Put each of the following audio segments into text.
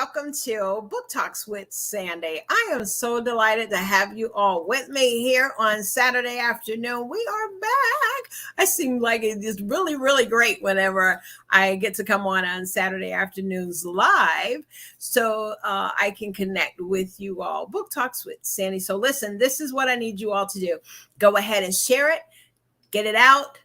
welcome to Book Talks with Sandy. I am so delighted to have you all with me here on Saturday afternoon. We are back. I seem like it is really, really great whenever I get to come on Saturday afternoons live so I can connect with you all. Book Talks with Sandy. So listen, this is what I need you all to do. Go ahead and share it, get it out.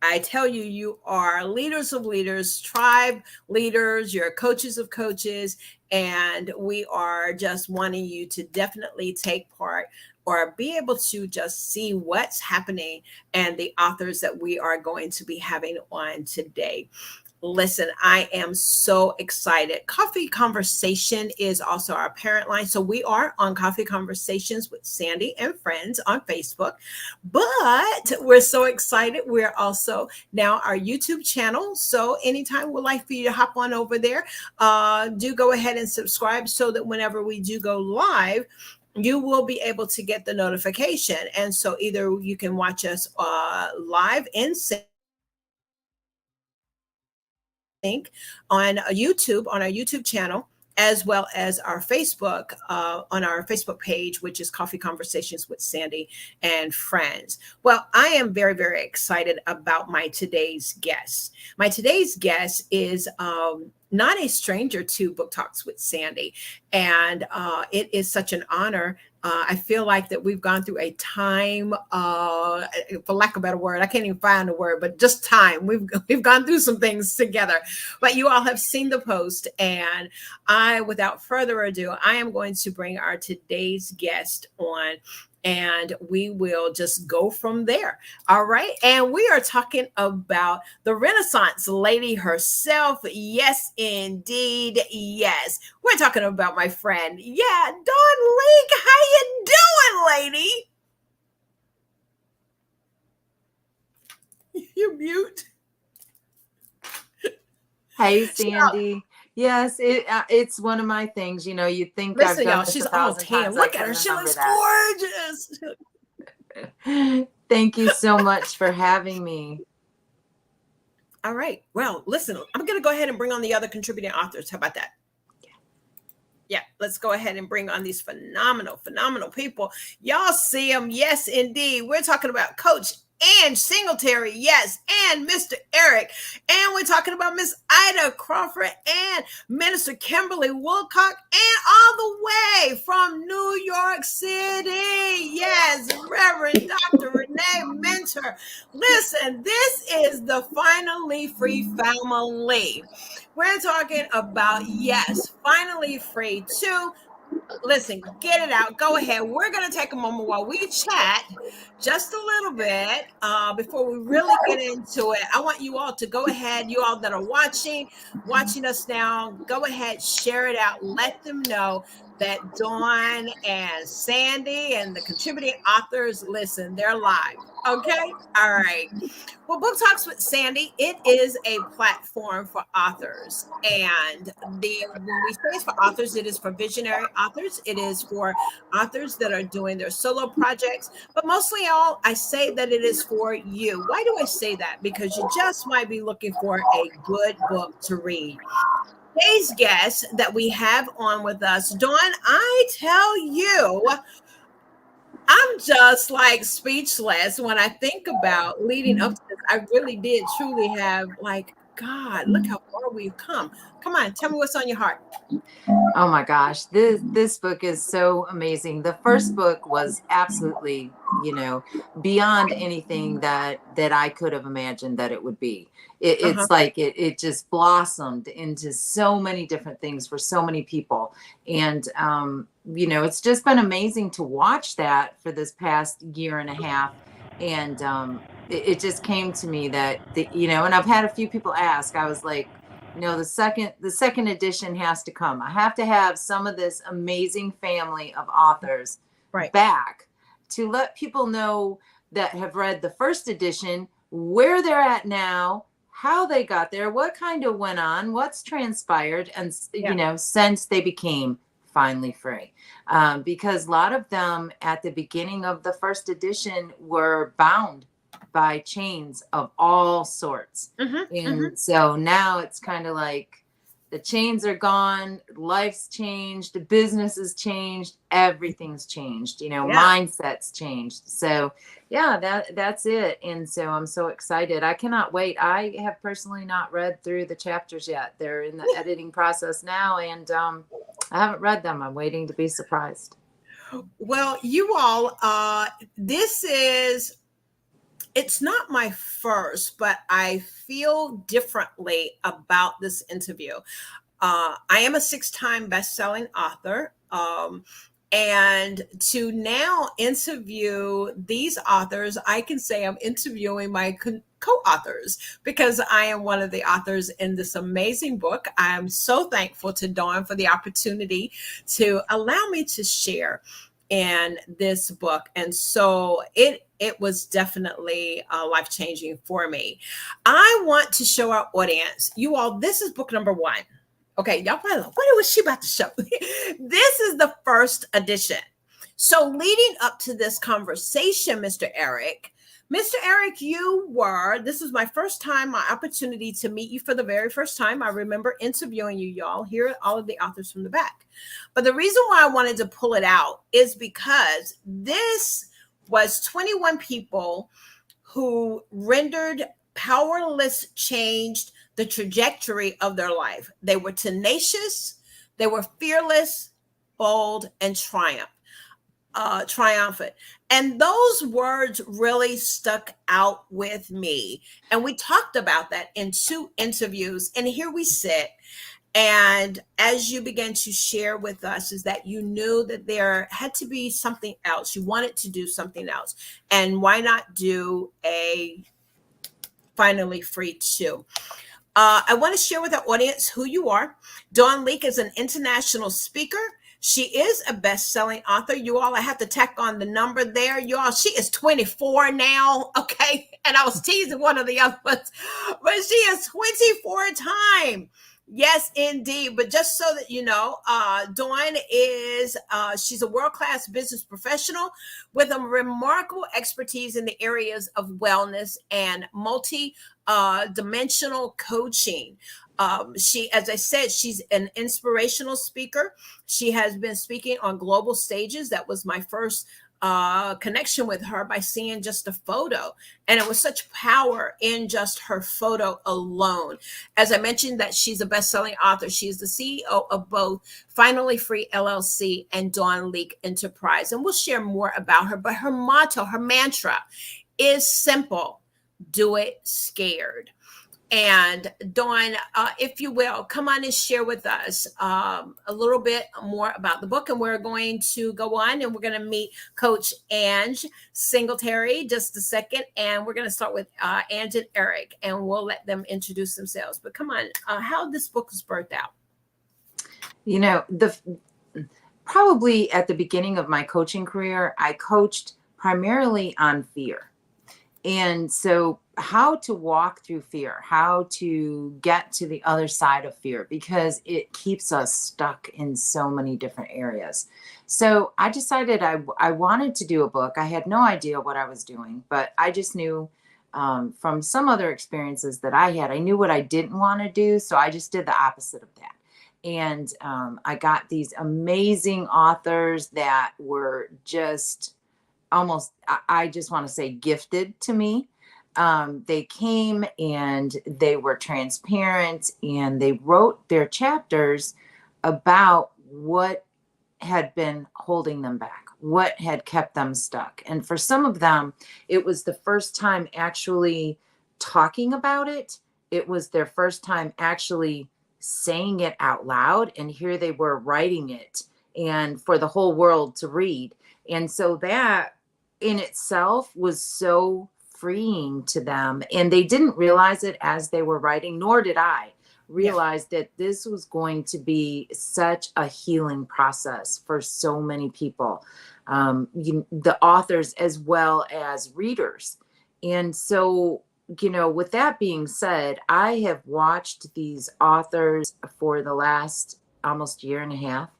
I tell you, you are leaders of leaders, tribe leaders, you're coaches of coaches, and we are just wanting you to definitely take part or be able to just see what's happening and the authors that we are going to be having on today. Listen, I am so excited. Coffee Conversation is also our parent line. So we are on Coffee Conversations with Sandy and Friends on Facebook, but we're so excited. We're also now our YouTube channel. So anytime we'd like for you to hop on over there, do go ahead and subscribe so that whenever we do go live, you will be able to get the notification. And so either you can watch us live in on YouTube, on our YouTube channel, as well as our Facebook, on our Facebook page, which is Coffee Conversations with Sandy and Friends. Well, I am very, very excited about my today's guest. My today's guest is not a stranger to Book Talks with Sandy, and it is such an honor. I feel like that we've gone through a time, for lack of a better word, I can't even find a word, but just time. We've gone through some things together. But you all have seen the post, and without further ado, I am going to bring our today's guest on, and we will just go from there. All right. And we are talking about the Renaissance lady herself. Yes, indeed. Yes. We're talking about my friend. Yeah, Dawn Lieck. How you doing, lady? You mute. Hey, Sandy. Yes, it's one of my things. You know, you think listen, I've done y'all, this she's a all thousand tan. times. Look at her. She looks gorgeous. Thank you so much for having me. All right. Well, listen, I'm going to go ahead and bring on the other contributing authors. How about that? Yeah, let's go ahead and bring on these phenomenal people. Y'all see them. Yes, indeed. We're talking about Coach and Singletary, yes, and Mr. Eric. And we're talking about Miss Ida Crawford and Minister Kimberly Willoughby, and all the way from New York City, yes, Reverend Dr. Rene Mentor. Listen, this is the Finally Free family. We're talking about, yes, Finally Free 2. Listen, get it out. Go ahead. We're going to take a moment while we chat just a little bit before we really get into it. I want you all to go ahead, you all that are watching us now, go ahead, share it out. Let them know that Dawn and Sandy and the contributing authors, listen, they're live. Okay? All right. Well, Book Talks with Sandy, it is a platform for authors. And when we say it's for authors, it is for visionary authors. It is for authors that are doing their solo projects. But mostly all, I say that it is for you. Why do I say that? Because you just might be looking for a good book to read. Today's guest that we have on with us, Dawn, I tell you, I'm just like speechless when I think about leading up to this. I really did truly have like, God, look how far we've come. Come on, tell me what's on your heart. Oh my gosh, this book is so amazing. The first book was absolutely, beyond anything that I could have imagined that it would be. It's like it just blossomed into so many different things for so many people. And it's just been amazing to watch that for this past year and a half. And it just came to me that and I've had a few people ask. I was like, the second edition has to come. I have to have some of this amazing family of authors back to let people know that have read the first edition where they're at now, how they got there, what kind of went on, what's transpired, and since they became finally free. Because a lot of them at the beginning of the first edition were bound by chains of all sorts. So now it's kind of like The chains are gone. Life's changed. The business has changed. Everything's changed. Mindset's changed. So yeah, that's it. And so I'm so excited. I cannot wait. I have personally not read through the chapters yet. They're in the editing process now, and I haven't read them. I'm waiting to be surprised. Well, you all, it's not my first, but I feel differently about this interview. I am a 6-time best-selling author. And to now interview these authors, I can say I'm interviewing my co-authors because I am one of the authors in this amazing book. I am so thankful to Dawn for the opportunity to allow me to share in this book. And so it was definitely life-changing for me. I want to show our audience, you all, this is book number 1. Okay, y'all probably like, what was she about to show? This is the first edition. So leading up to this conversation, Mr. Eric, this was my first time, my opportunity to meet you for the very first time. I remember interviewing you, y'all. Here are all of the authors from the back. But the reason why I wanted to pull it out is because this was 21 people who rendered powerless, changed the trajectory of their life. They were tenacious, they were fearless, bold, and triumphant. And those words really stuck out with me. And we talked about that in 2 interviews. And here we sit. And as you began to share with us, is that you knew that there had to be something else. You wanted to do something else. And why not do a Finally Free 2? I want to share with our audience who you are. Dawn Lieck is an international speaker. She is a best-selling author. You all, I have to tack on the number there. You all, she is 24 now, okay? And I was teasing one of the other ones, but she is 24 time. Yes, indeed. But just so that you know, Dawn is, she's a world-class business professional with a remarkable expertise in the areas of wellness and multi-dimensional coaching. As I said, she's an inspirational speaker. She has been speaking on global stages. That was my first connection with her by seeing just a photo. And it was such power in just her photo alone. As I mentioned, that she's a best-selling author. She's the CEO of both Finally Free LLC and Dawn Lieck Enterprise. And we'll share more about her. But her motto, her mantra is simple: do it scared. And Dawn, if you will, come on and share with us a little bit more about the book. And we're going to go on and we're going to meet Coach Ange Singletary just a second. And we're going to start with Ange and Eric, and we'll let them introduce themselves. But come on, how this book was birthed out? Probably at the beginning of my coaching career, I coached primarily on fear. And so how to walk through fear, how to get to the other side of fear, because it keeps us stuck in so many different areas. So I decided I wanted to do a book. I had no idea what I was doing, but I just knew from some other experiences that I had, I knew what I didn't want to do. So I just did the opposite of that. And I got these amazing authors that were just almost, I just want to say, gifted to me. They came and they were transparent, and they wrote their chapters about what had been holding them back, what had kept them stuck. And for some of them, it was the first time actually talking about it. It was their first time actually saying it out loud. And here they were writing it, and for the whole world to read. And so that in itself was so freeing to them. And they didn't realize it as they were writing, nor did I realize that this was going to be such a healing process for so many people, the authors as well as readers. And so, with that being said, I have watched these authors for the last almost year and a half.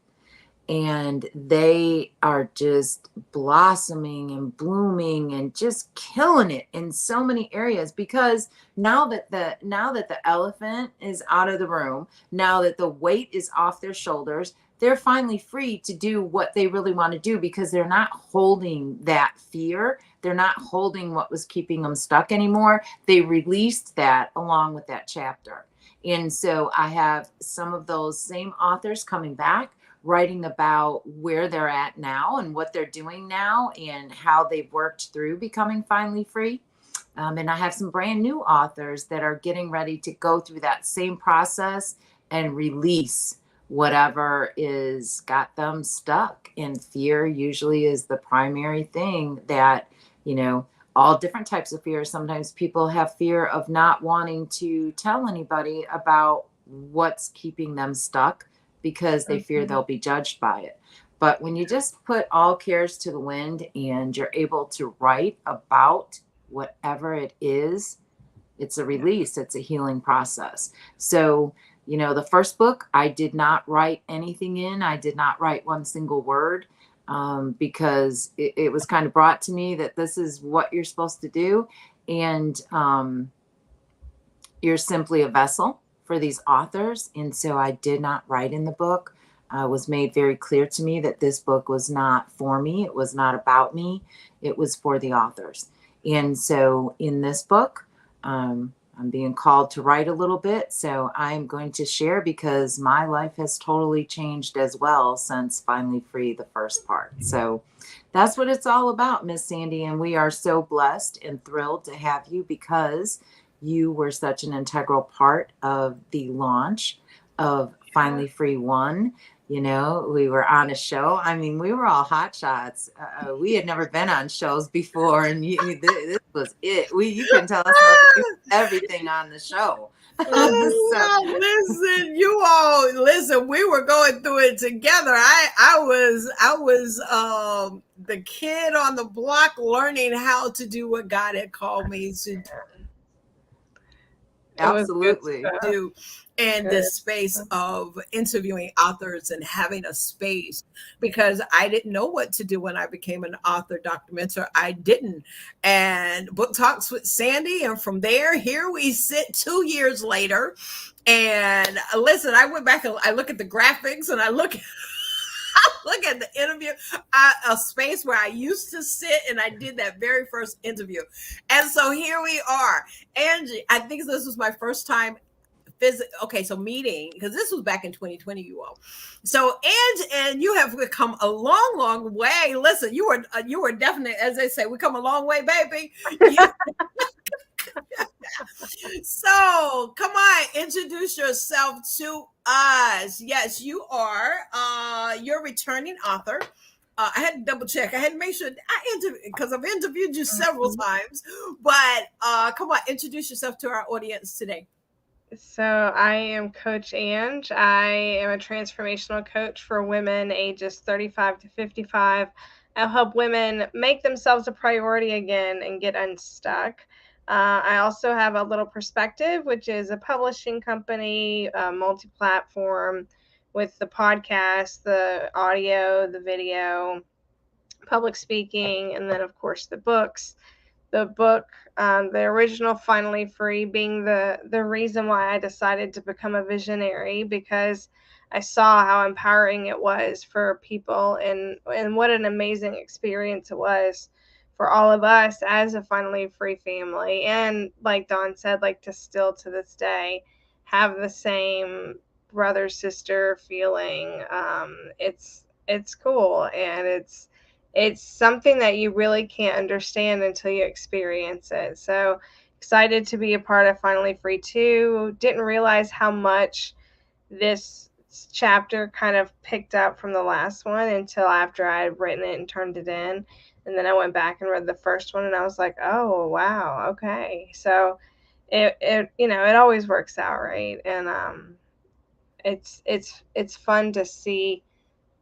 and they are just blossoming and blooming and just killing it in so many areas, because now that the elephant is out of the room, now that the weight is off their shoulders, they're finally free to do what they really want to do, because they're not holding that fear. They're not holding what was keeping them stuck anymore. They released that along with that chapter. And so I have some of those same authors coming back, writing about where they're at now and what they're doing now and how they've worked through becoming finally free. And I have some brand new authors that are getting ready to go through that same process and release whatever is got them stuck. And fear usually is the primary thing that, all different types of fear. Sometimes people have fear of not wanting to tell anybody about what's keeping them stuck, because they fear they'll be judged by it. But when you just put all cares to the wind and you're able to write about whatever it is, it's a release, it's a healing process. So, the first book, I did not write anything in. I did not write one single word, because it was kind of brought to me that this is what you're supposed to do. And you're simply a vessel for these authors. And so I did not write in the book. It was made very clear to me that this book was not for me. It was not about me. It was for the authors. And so in this book, I'm being called to write a little bit. So I'm going to share, because my life has totally changed as well since Finally Free, the first part. So that's what it's all about, Miss Sandy. And we are so blessed and thrilled to have you, because you were such an integral part of the launch of Finally Free 1. We were on a show. I mean, we were all hot shots. We had never been on shows before, and this was it. You can tell us everything on the show. Listen, you all listen. We were going through it together. I was the kid on the block learning how to do what God had called me to absolutely do. And the space of interviewing authors and having a space, because I didn't know what to do when I became an author, Dr. Mentor. I didn't. And Book Talks with Sandy. And from there, here we sit 2 years later. And listen, I went back and I look at the graphics, and I look at the interview, a space where I used to sit, and I did that very first interview. And so here we are. Angie, I think this was my first time meeting, because this was back in 2020, you all. So, and you have come a long, long way. Listen, you were definitely, as they say, we come a long way, baby. So, come on, introduce yourself to us. Yes, you are. You're a returning author. I had to double check. I had to make sure because I've interviewed you several times. But come on, introduce yourself to our audience today. So I am Coach Ange. I am a transformational coach for women ages 35 to 55. I'll help women make themselves a priority again and get unstuck. I also have a Little Perspective, which is a publishing company, multi-platform, with the podcast, the audio, the video, public speaking, and then, of course, the books. The book, the original Finally Free, being the reason why I decided to become a visionary, because I saw how empowering it was for people, and what an amazing experience it was for all of us as a Finally Free family. And like Dawn said, to still to this day have the same brother sister feeling. It's cool, and it's something that you really can't understand until you experience it. So excited to be a part of Finally Free 2. Didn't realize how much this chapter kind of picked up from the last one until after I had written it and turned it in. And then I went back and read the first one, and I was like, oh, wow, okay. So it always works out, right? And it's fun to see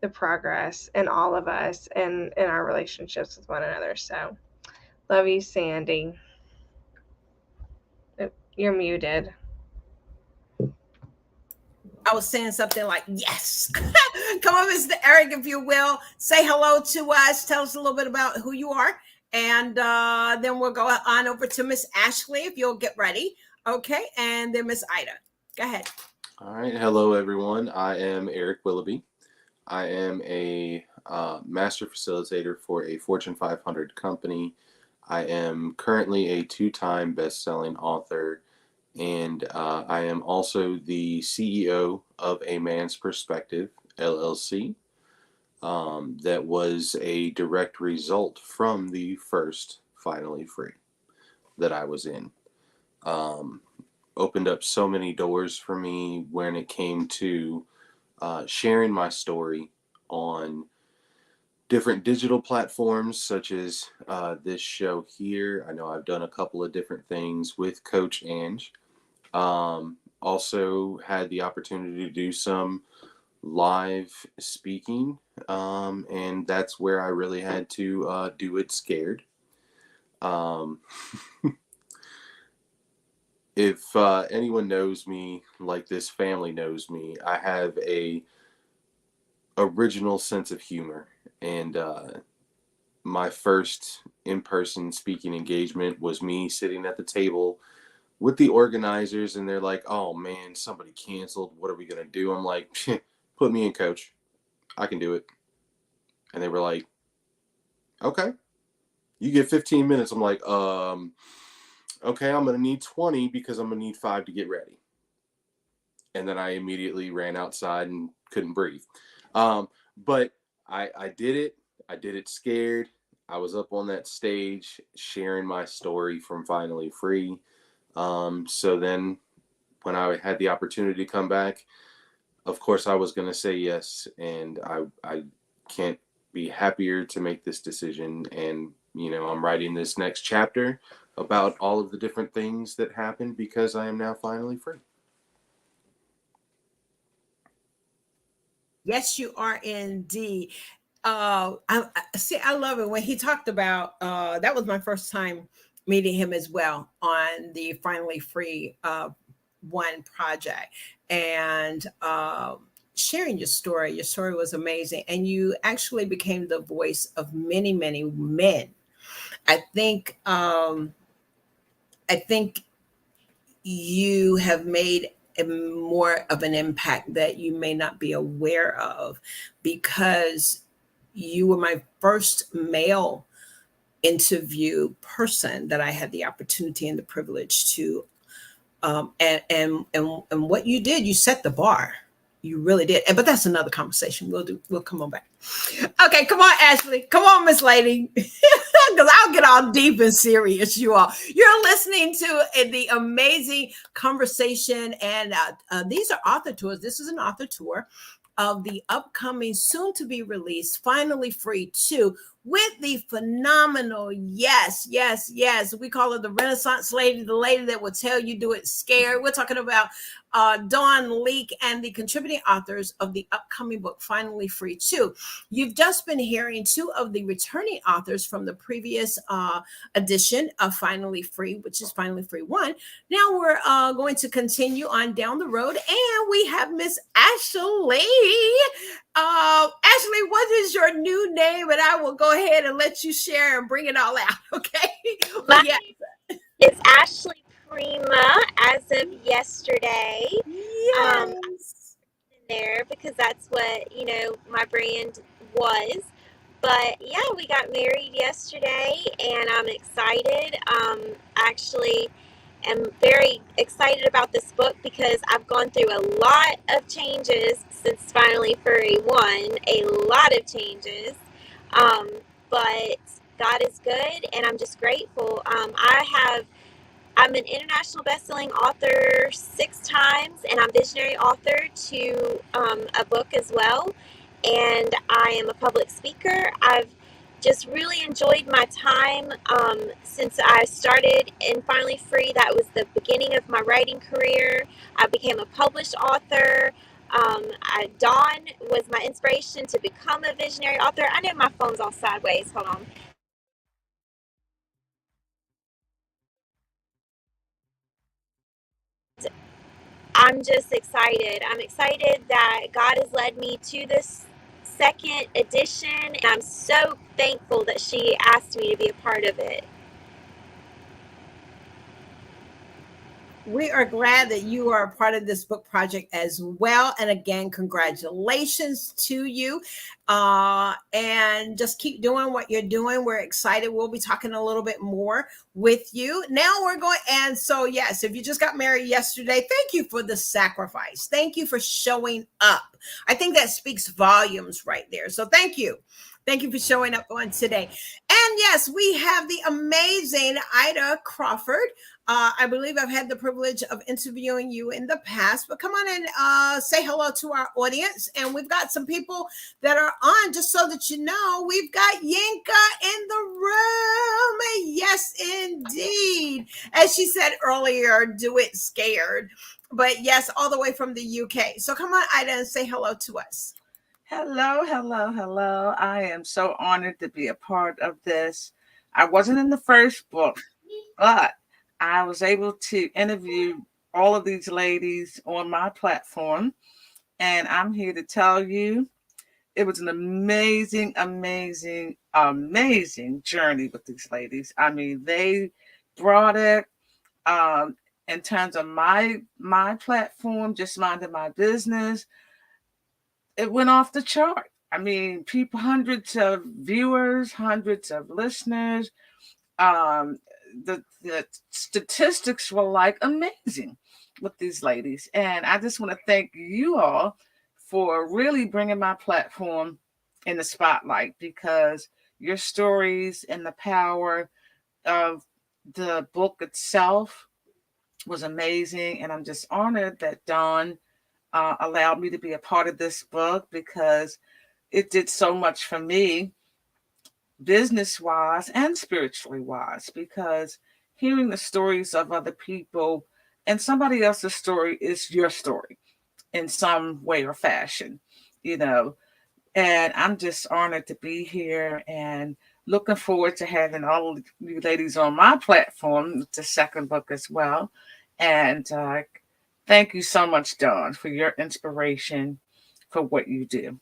the progress in all of us and in our relationships with one another. So love you, Sandy. You're muted. I was saying something like, yes. Come on, Mr. Eric, if you will. Say hello to us. Tell us a little bit about who you are. And then we'll go on over to Miss Ashley, if you'll get ready. Okay. And then Miss Ida. Go ahead. All right. Hello, everyone. I am Eric Willoughby. I am a master facilitator for a Fortune 500 company. I am currently a 2-time best-selling author, and I am also the CEO of A Man's Perspective, LLC. That was a direct result from the first Finally Free that I was in. Opened up so many doors for me when it came to sharing my story on different digital platforms, such as this show here. I know I've done a couple of different things with Coach Ange. Also had the opportunity to do some live speaking, and that's where I really had to do it scared. If anyone knows me, like this family knows me, I have a original sense of humor, and my first in-person speaking engagement was me sitting at the table with the organizers, and they're like, "Oh man, somebody canceled. What are we gonna do?" I'm like, "Put me in, coach. I can do it." And they were like, "Okay, you get 15 minutes." I'm like, okay, I'm gonna need 20 because I'm gonna need 5 to get ready. And then I immediately ran outside and couldn't breathe. But I did it. I did it scared. I was up on that stage sharing my story from Finally Free. So then when I had the opportunity to come back, of course I was going to say yes. And I can't be happier to make this decision. And, you know, I'm writing this next chapter about all of the different things that happened because I am now finally free. Yes, you are indeed. I love it when he talked about that was my first time meeting him as well on the Finally Free One project, and sharing your story. Your story was amazing, and you actually became the voice of many, many men. I think you have made more of an impact that you may not be aware of, because you were my first male interview person that I had the opportunity and the privilege to. And what you did, you set the bar. You really did. But that's another conversation. We'll come on back. Okay, come on, Ashley. Come on, Miss Lady. Because I'll get all deep and serious, you all. You're listening to the amazing conversation. And these are author tours. This is an author tour of the upcoming, soon to be released, Finally Free 2, with the phenomenal, yes, we call her the Renaissance lady, the lady that will tell you do it scared. We're talking about Dawn Lieck and the contributing authors of the upcoming book, Finally Free 2. You've just been hearing 2 of the returning authors from the previous edition of Finally Free, which is Finally Free 1. Now we're going to continue on down the road, and we have Miss Ashley. Ashley, what is your new name? And I will go ahead and let you share and bring it all out, okay? My name is Ashley Prima as of yesterday. Yes. There because that's what, you know, my brand was. But yeah, we got married yesterday and I'm excited. Actually am very excited about this book because I've gone through a lot of changes since Finally Free 1, a lot of changes. But God is good and I'm just grateful. I'm an international best-selling author 6 times, and I'm visionary author to a book as well. And I am a public speaker. I've just really enjoyed my time since I started in Finally Free. That was the beginning of my writing career. I became a published author. Dawn was my inspiration to become a visionary author. I know my phone's all sideways. Hold on. I'm just excited. I'm excited that God has led me to this second edition, and I'm so thankful that she asked me to be a part of it. We are glad that you are a part of this book project as well. And again, congratulations to you. And just keep doing what you're doing. We're excited. We'll be talking a little bit more with you. Now we're going, and so yes, if you just got married yesterday, thank you for the sacrifice. Thank you for showing up. I think that speaks volumes right there. So thank you. Thank you for showing up on today. And yes, we have the amazing Ida Crawford. I believe I've had the privilege of interviewing you in the past, but come on and say hello to our audience. And we've got some people that are on, just so that you know, we've got Yinka in the room. Yes, indeed. As she said earlier, do it scared. But yes, all the way from the UK. So come on, Ida, and say hello to us. Hello, hello, hello. I am so honored to be a part of this. I wasn't in the first book, but I was able to interview all of these ladies on my platform. And I'm here to tell you it was an amazing, amazing, amazing journey with these ladies. I mean, they brought it in terms of my platform, just minding my business. It went off the chart. I mean, people, hundreds of viewers, hundreds of listeners. The statistics were like amazing with these ladies. And I just want to thank you all for really bringing my platform in the spotlight, because your stories and the power of the book itself was amazing. And I'm just honored that Dawn allowed me to be a part of this book, because it did so much for me, business-wise and spiritually wise, because hearing the stories of other people and somebody else's story is your story in some way or fashion, you know. And I'm just honored to be here and looking forward to having all of you ladies on my platform, the second book as well. And thank you so much, Dawn, for your inspiration for what you do.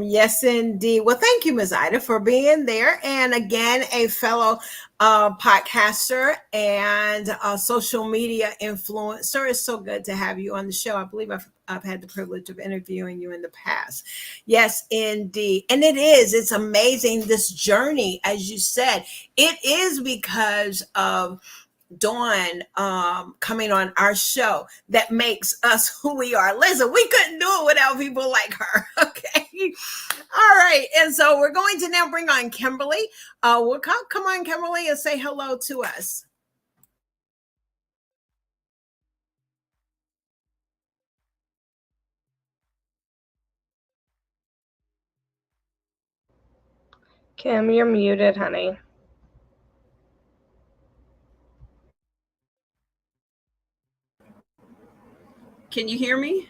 Yes, indeed. Well, thank you, Ms. Ida, for being there. And again, a fellow podcaster and social media influencer. It's so good to have you on the show. I believe I've had the privilege of interviewing you in the past. Yes, indeed. And it's amazing, this journey, as you said. It is because of Dawn coming on our show that makes us who we are. Listen, we couldn't do it without people like her. Okay. All right. And so we're going to now bring on Kimberly. We'll come on, Kimberly, and say hello to us. Kim, you're muted, honey. Can you hear me?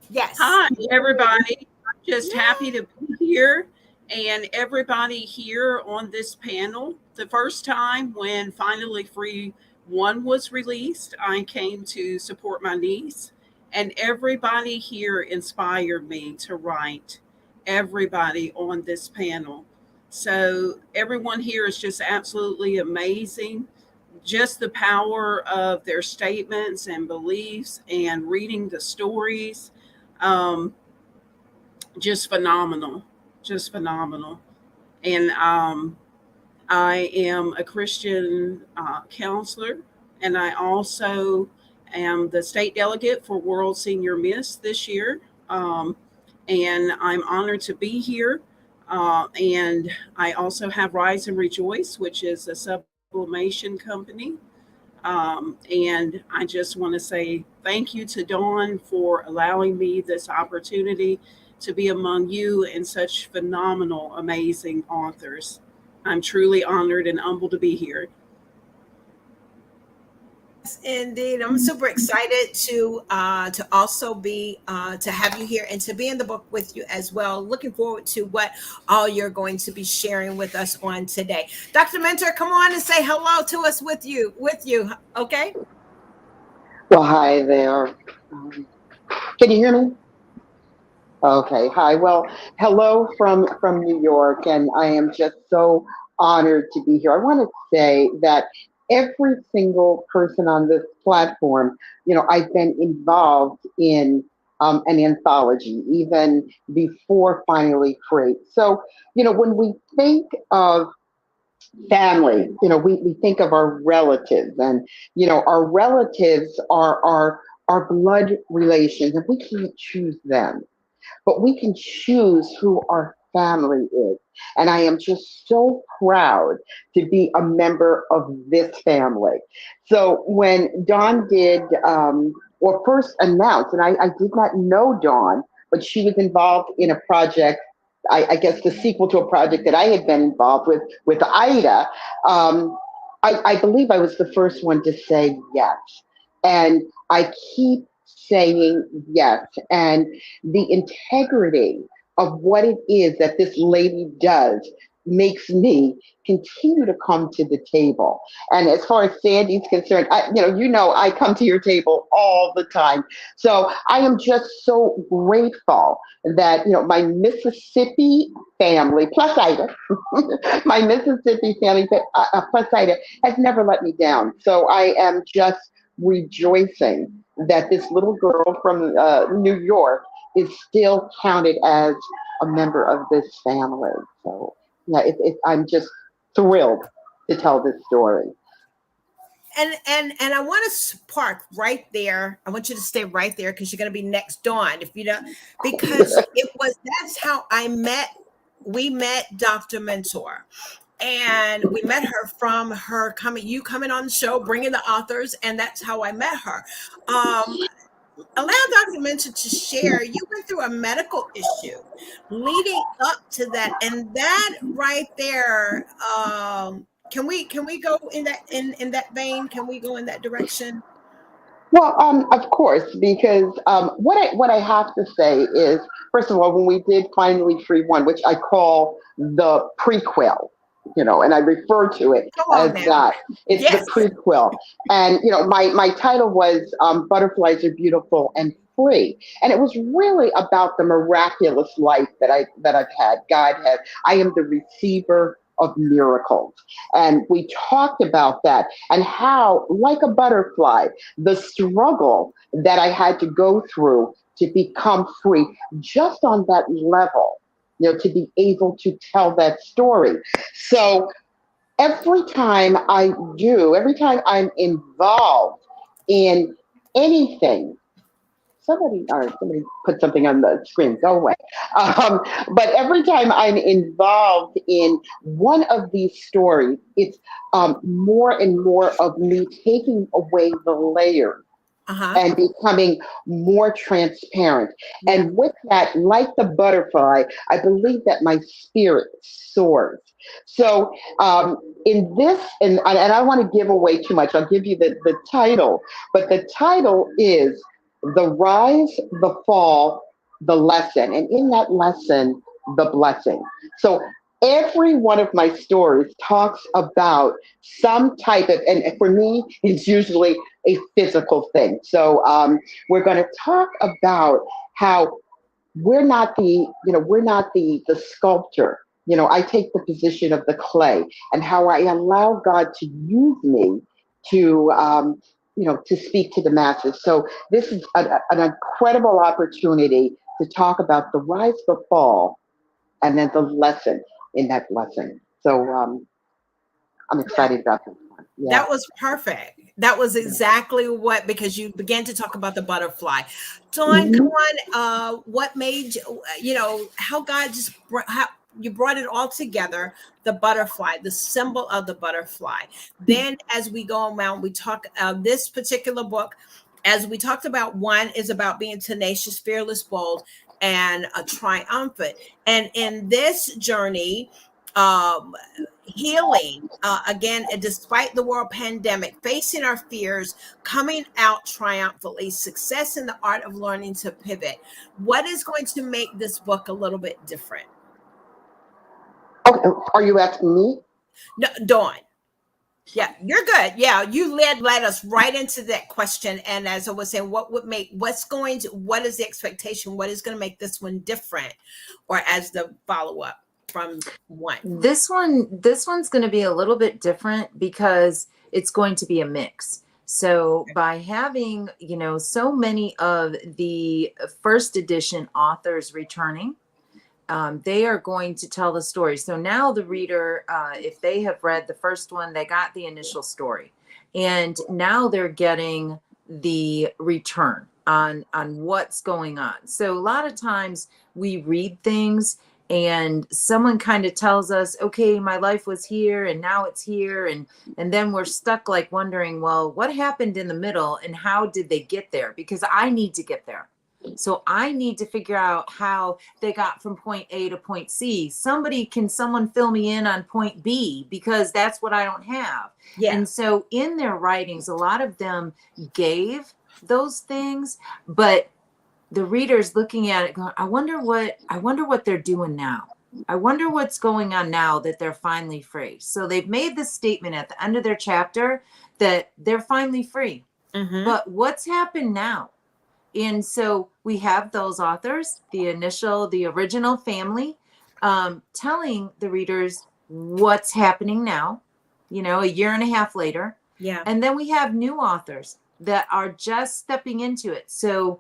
Yes. Hi, everybody. I'm just happy to be here, and everybody here on this panel. The first time when Finally Free 1 was released, I came to support my niece, and everybody here inspired me to write. Everybody on this panel. So everyone here is just absolutely amazing. Just the power of their statements and beliefs and reading the stories. Just phenomenal, just phenomenal. And I am a Christian counselor, and I also am the state delegate for World Senior Miss this year. And I'm honored to be here. And I also have Rise and Rejoice, which is a sublimation company. And I just want to say thank you to Dawn for allowing me this opportunity to be among you and such phenomenal, amazing authors. I'm truly honored and humbled to be here. Indeed, I'm super excited to also be to have you here and to be in the book with you as well. Looking forward to what all you're going to be sharing with us on today. Dr. Mentor, come on and say hello to us with you. Okay. Well, hi there. Can you hear me? Okay. Hi. Well, hello from New York, and I am just so honored to be here. I want to say that every single person on this platform, I've been involved in an anthology even before finally free. So, when we think of family, we think of our relatives, and our relatives are our blood relations, and we can't choose them, but we can choose who our family is. And I am just so proud to be a member of this family. So when Dawn did, or first announced, and I did not know Dawn, but she was involved in a project, I guess the sequel to a project that I had been involved with Ida. I believe I was the first one to say yes. And I keep saying yes. And the integrity of what it is that this lady does makes me continue to come to the table. And as far as Sandy's concerned, I come to your table all the time. So I am just so grateful that, my Mississippi family, plus Ida, my Mississippi family, plus Ida, has never let me down. So I am just rejoicing that this little girl from New York is still counted as a member of this family. So yeah, I'm just thrilled to tell this story. And I want to park right there. I want you to stay right there because you're going to be next Dawn. If you don't, because that's how we met Dr. Mentor. And we met her from her coming on the show, bringing the authors, and that's how I met her. Allow Dr. Mentor to share. You went through a medical issue leading up to that, and that right there. Can we go in that vein? Can we go in that direction? Well, of course, because what I have to say is, first of all, when we did Finally Free One, which I call the prequel, and I refer to it as that. It's the prequel. And, my title was Butterflies Are Beautiful and Free. And it was really about the miraculous life that I've had. I am the receiver of miracles. And we talked about that and how, like a butterfly, the struggle that I had to go through to become free, just on that level, to be able to tell that story. So every time I'm involved in anything, somebody put something on the screen, go away. But every time I'm involved in one of these stories, it's more and more of me taking away the layers. And becoming more transparent. And with that, like the butterfly, I believe that my spirit soars. So in this, and I don't want to give away too much, I'll give you the title, but the title is The Rise, the Fall, the Lesson. And in that lesson, the blessing. So every one of my stories talks about some type of, and for me, it's usually a physical thing. So we're going to talk about how we're not the sculptor. I take the position of the clay, and how I allow God to use me to, to speak to the masses. So this is an incredible opportunity to talk about the rise, the fall, and then the lesson in that blessing. So I'm excited about this one. Yeah. That was perfect. That was exactly because you began to talk about the butterfly. Dawn, come on. What made how God how you brought it all together, the butterfly, the symbol of the butterfly. Then as we go around, we talk this particular book, as we talked about, one is about being tenacious, fearless, bold, and a triumphant. And in this journey, um, healing again, and despite the world pandemic, facing our fears, coming out triumphantly, success in the art of learning to pivot. What is going to make this book a little bit different? Okay, are you asking me? No, Dawn. Yeah, you're good. Yeah, you led us right into that question. And as I was saying, what is the expectation? What is going to make this one different, or as the follow up from one? This one's going to be a little bit different because it's going to be a mix. So by having, so many of the first edition authors returning, they are going to tell the story. So now the reader, if they have read the first one, they got the initial story, and now they're getting the return on what's going on. So a lot of times we read things and someone kind of tells us, okay, my life was here and now it's here, and then we're stuck like wondering, well, what happened in the middle and how did they get there? Because I need to get there. So I need to figure out how they got from point A to point C. Someone fill me in on point B, because that's what I don't have. Yeah. And so in their writings, a lot of them gave those things, but the reader's looking at it going, I wonder what they're doing now. I wonder what's going on now that they're finally free. So they've made this statement at the end of their chapter that they're finally free. Mm-hmm. But what's happened now? And so we have those authors, the original family, telling the readers what's happening now, a year and a half later. Yeah. And then we have new authors that are just stepping into it. So,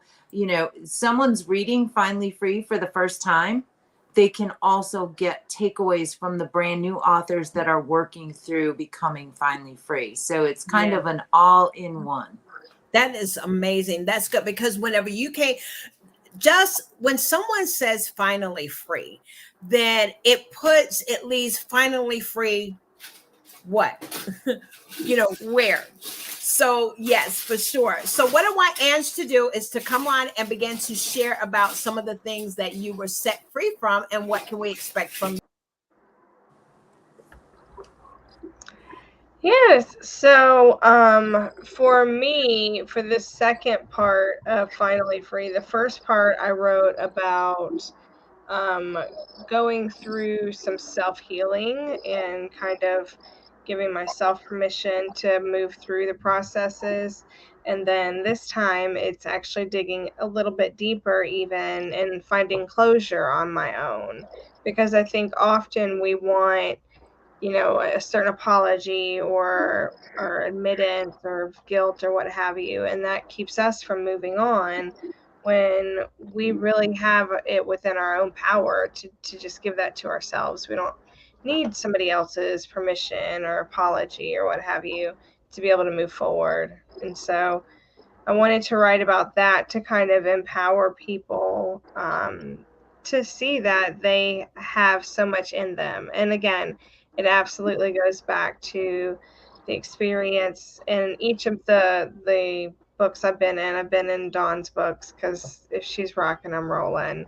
someone's reading Finally Free for the first time. They can also get takeaways from the brand new authors that are working through becoming finally free. So it's kind of an all-in-one. That is amazing. That's good, because whenever just when someone says finally free, then it leaves finally free what? Where? So yes, for sure. So what I want Ange to do is to come on and begin to share about some of the things that you were set free from and what can we expect from you. Yes. So, for me, for the second part of Finally Free, the first part I wrote about going through some self-healing and kind of giving myself permission to move through the processes. And then this time it's actually digging a little bit deeper even and finding closure on my own. Because I think often we want, a certain apology or admittance or guilt or what have you, and that keeps us from moving on when we really have it within our own power to just give that to ourselves. We don't need somebody else's permission or apology or what have you to be able to move forward. And so I wanted to write about that to kind of empower people to see that they have so much in them. And again, it absolutely goes back to the experience in each of the books I've been in. I've been in Dawn's books because if she's rocking, I'm rolling.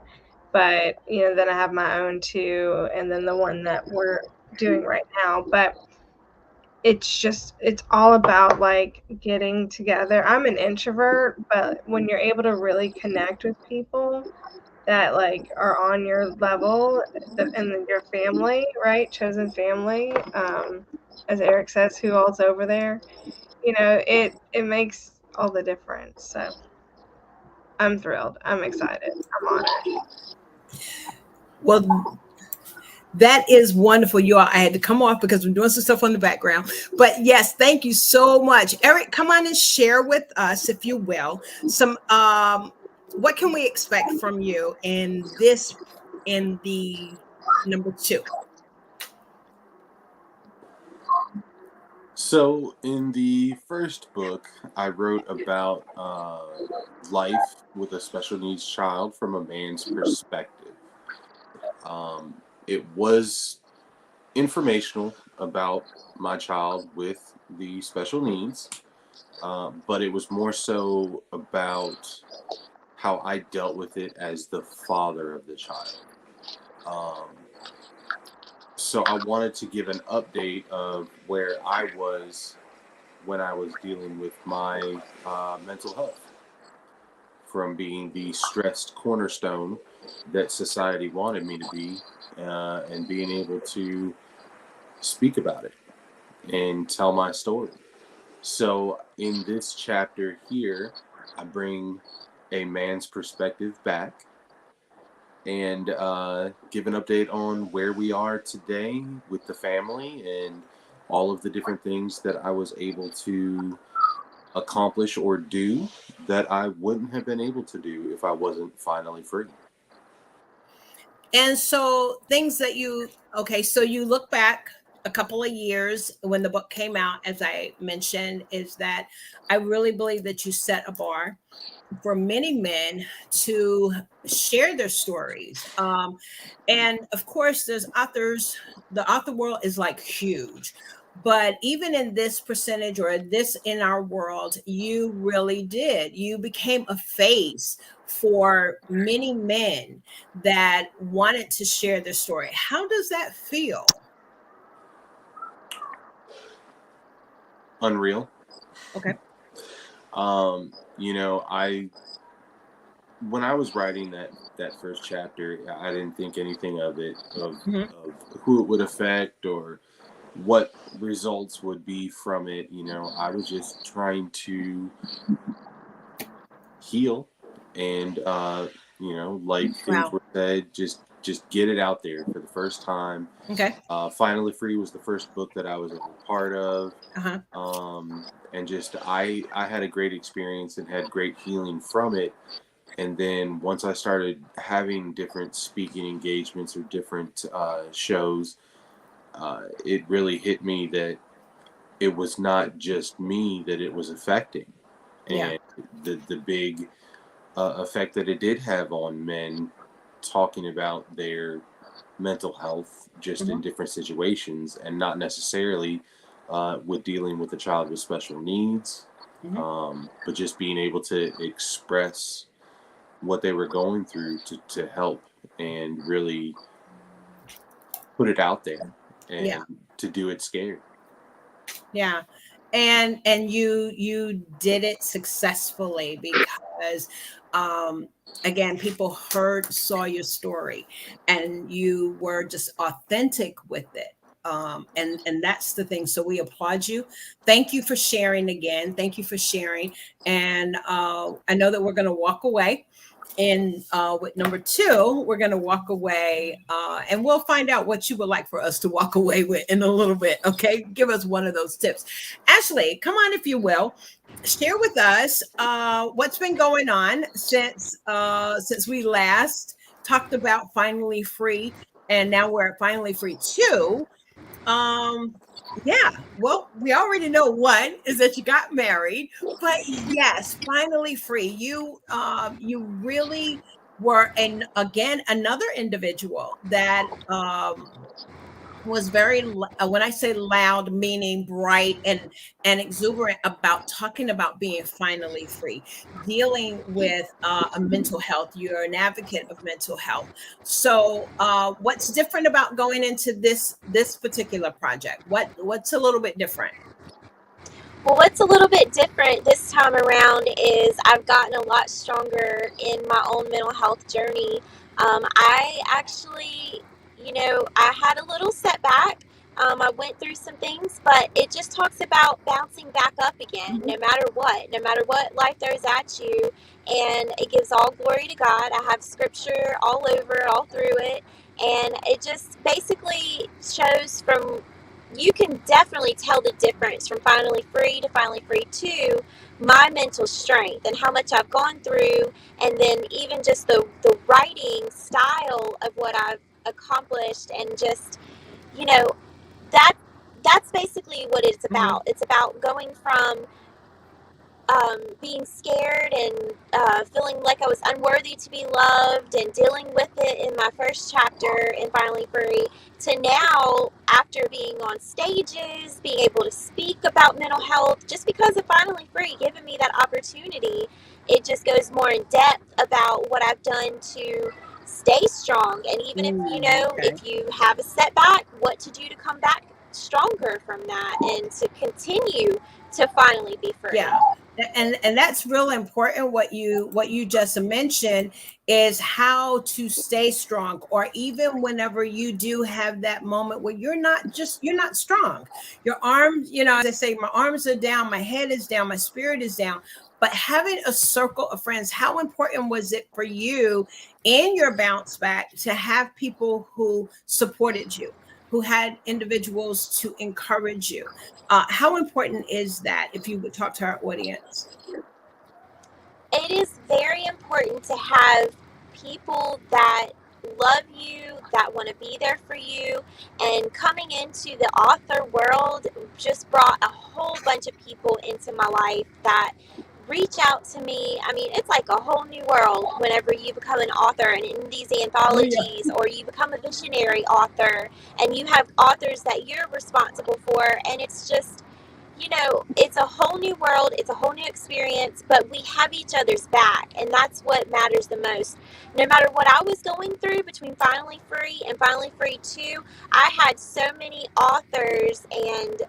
But, then I have my own too, and then the one that we're doing right now. But it's all about like getting together. I'm an introvert, but when you're able to really connect with people that like are on your level and your family, right? Chosen family, as Eric says, who all's over there, it makes all the difference. So I'm thrilled. I'm excited. I'm honored. Well, that is wonderful. You all, I had to come off because we're doing some stuff on the background. But yes, thank you so much. Eric, come on and share with us, if you will, some what can we expect from you in the number 2? So in the first book, I wrote about life with a special needs child from a man's perspective. It was informational about my child with the special needs, but it was more so about how I dealt with it as the father of the child. So I wanted to give an update of where I was when I was dealing with my mental health, from being the stressed cornerstone that society wanted me to be, and being able to speak about it and tell my story. So in this chapter here, I bring a man's perspective back and give an update on where we are today with the family and all of the different things that I was able to accomplish or do that I wouldn't have been able to do if I wasn't finally free. And so things that so you look back a couple of years when the book came out, as I mentioned, is that I really believe that you set a bar for many men to share their stories. And of course, there's authors, the author world is like huge. But even in this percentage or this in our world, you really did. You became a face for many men that wanted to share their story. How does that feel? Unreal. Okay. You know, when I was writing that first chapter, I didn't think anything of it, of who it would affect or what results would be from it. You know, I was just trying to heal and you know, like things were said, just get it out there for the first time. Okay. Finally Free was the first book that I was ever part of. And just I had a great experience and had great healing from it. And then once I started having different speaking engagements or different shows, it really hit me that it was not just me that it was affecting. And the big effect that it did have on men talking about their mental health just in different situations, and not necessarily with dealing with a child with special needs, but just being able to express what they were going through to help and really put it out there and to do it scared. Yeah. And you did it successfully because again, people saw your story, and you were just authentic with it. And that's the thing. So we applaud you. Thank you for sharing again. Thank you for sharing. And I know that we're going to walk away. And with number 2, we're going to walk away and we'll find out what you would like for us to walk away with in a little bit. Okay. Give us one of those tips. Ashley, come on, if you will, share with us what's been going on since we last talked about Finally Free. And now we're at Finally Free 2. Yeah, well, we already know one is that you got married, but yes, Finally Free. You really were another individual that was very when I say loud, meaning bright and exuberant about talking about being finally free, dealing with a mental health. You're an advocate of mental health. So what's different about going into this particular project? What's a little bit different? Well, what's a little bit different this time around is I've gotten a lot stronger in my own mental health journey. I actually, I had a little setback. I went through some things, but it just talks about bouncing back up again, no matter what life throws at you. And it gives all glory to God. I have scripture all over, all through it. And it just basically shows you can definitely tell the difference from Finally Free to Finally Free 2, my mental strength and how much I've gone through, and then even just the writing style of what I've accomplished, and just, that's basically what it's about. It's about going from being scared and feeling like I was unworthy to be loved and dealing with it in my first chapter in Finally Free, to now, after being on stages, being able to speak about mental health, just because of Finally Free giving me that opportunity. It just goes more in depth about what I've done to stay strong. And even if, if you have a setback, what to do to come back stronger from that and to continue to finally be free. Yeah. And that's real important. What you just mentioned is how to stay strong, or even whenever you do have that moment where you're not strong. Your arms, as I say, my arms are down, my head is down, my spirit is down. But having a circle of friends, how important was it for you in your bounce back to have people who supported you, who had individuals to encourage you? How important is that, if you would talk to our audience? It is very important to have people that love you, that want to be there for you. And coming into the author world just brought a whole bunch of people into my life that reach out to me. I mean, it's like a whole new world whenever you become an author and in these anthologies, or you become a visionary author and you have authors that you're responsible for. And it's just, it's a whole new world. It's a whole new experience, but we have each other's back. And that's what matters the most. No matter what I was going through between Finally Free and Finally Free 2, I had so many authors and,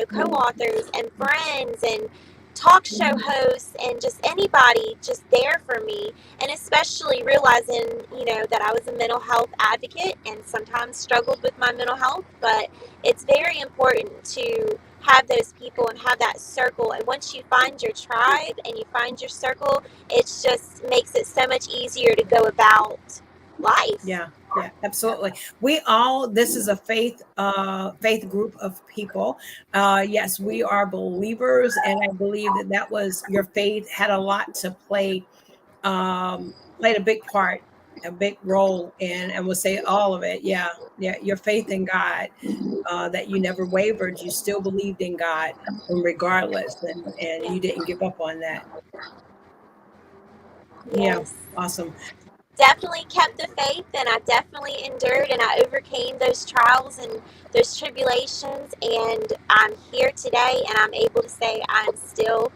co-authors and friends and talk show hosts and just anybody just there for me. And especially realizing, that I was a mental health advocate and sometimes struggled with my mental health, but it's very important to have those people and have that circle. And once you find your tribe and you find your circle, it just makes it so much easier to go about life. Yeah, absolutely. This is a faith group of people. Yes, we are believers, and I believe that was your faith had a lot to play, played a big part, a big role in, and we'll say all of it. Yeah, your faith in God, that you never wavered. You still believed in God regardless, and you didn't give up on that. Yes. Yeah, awesome. Definitely kept the faith, and I definitely endured, and I overcame those trials and those tribulations, and I'm here today, and I'm able to say I'm still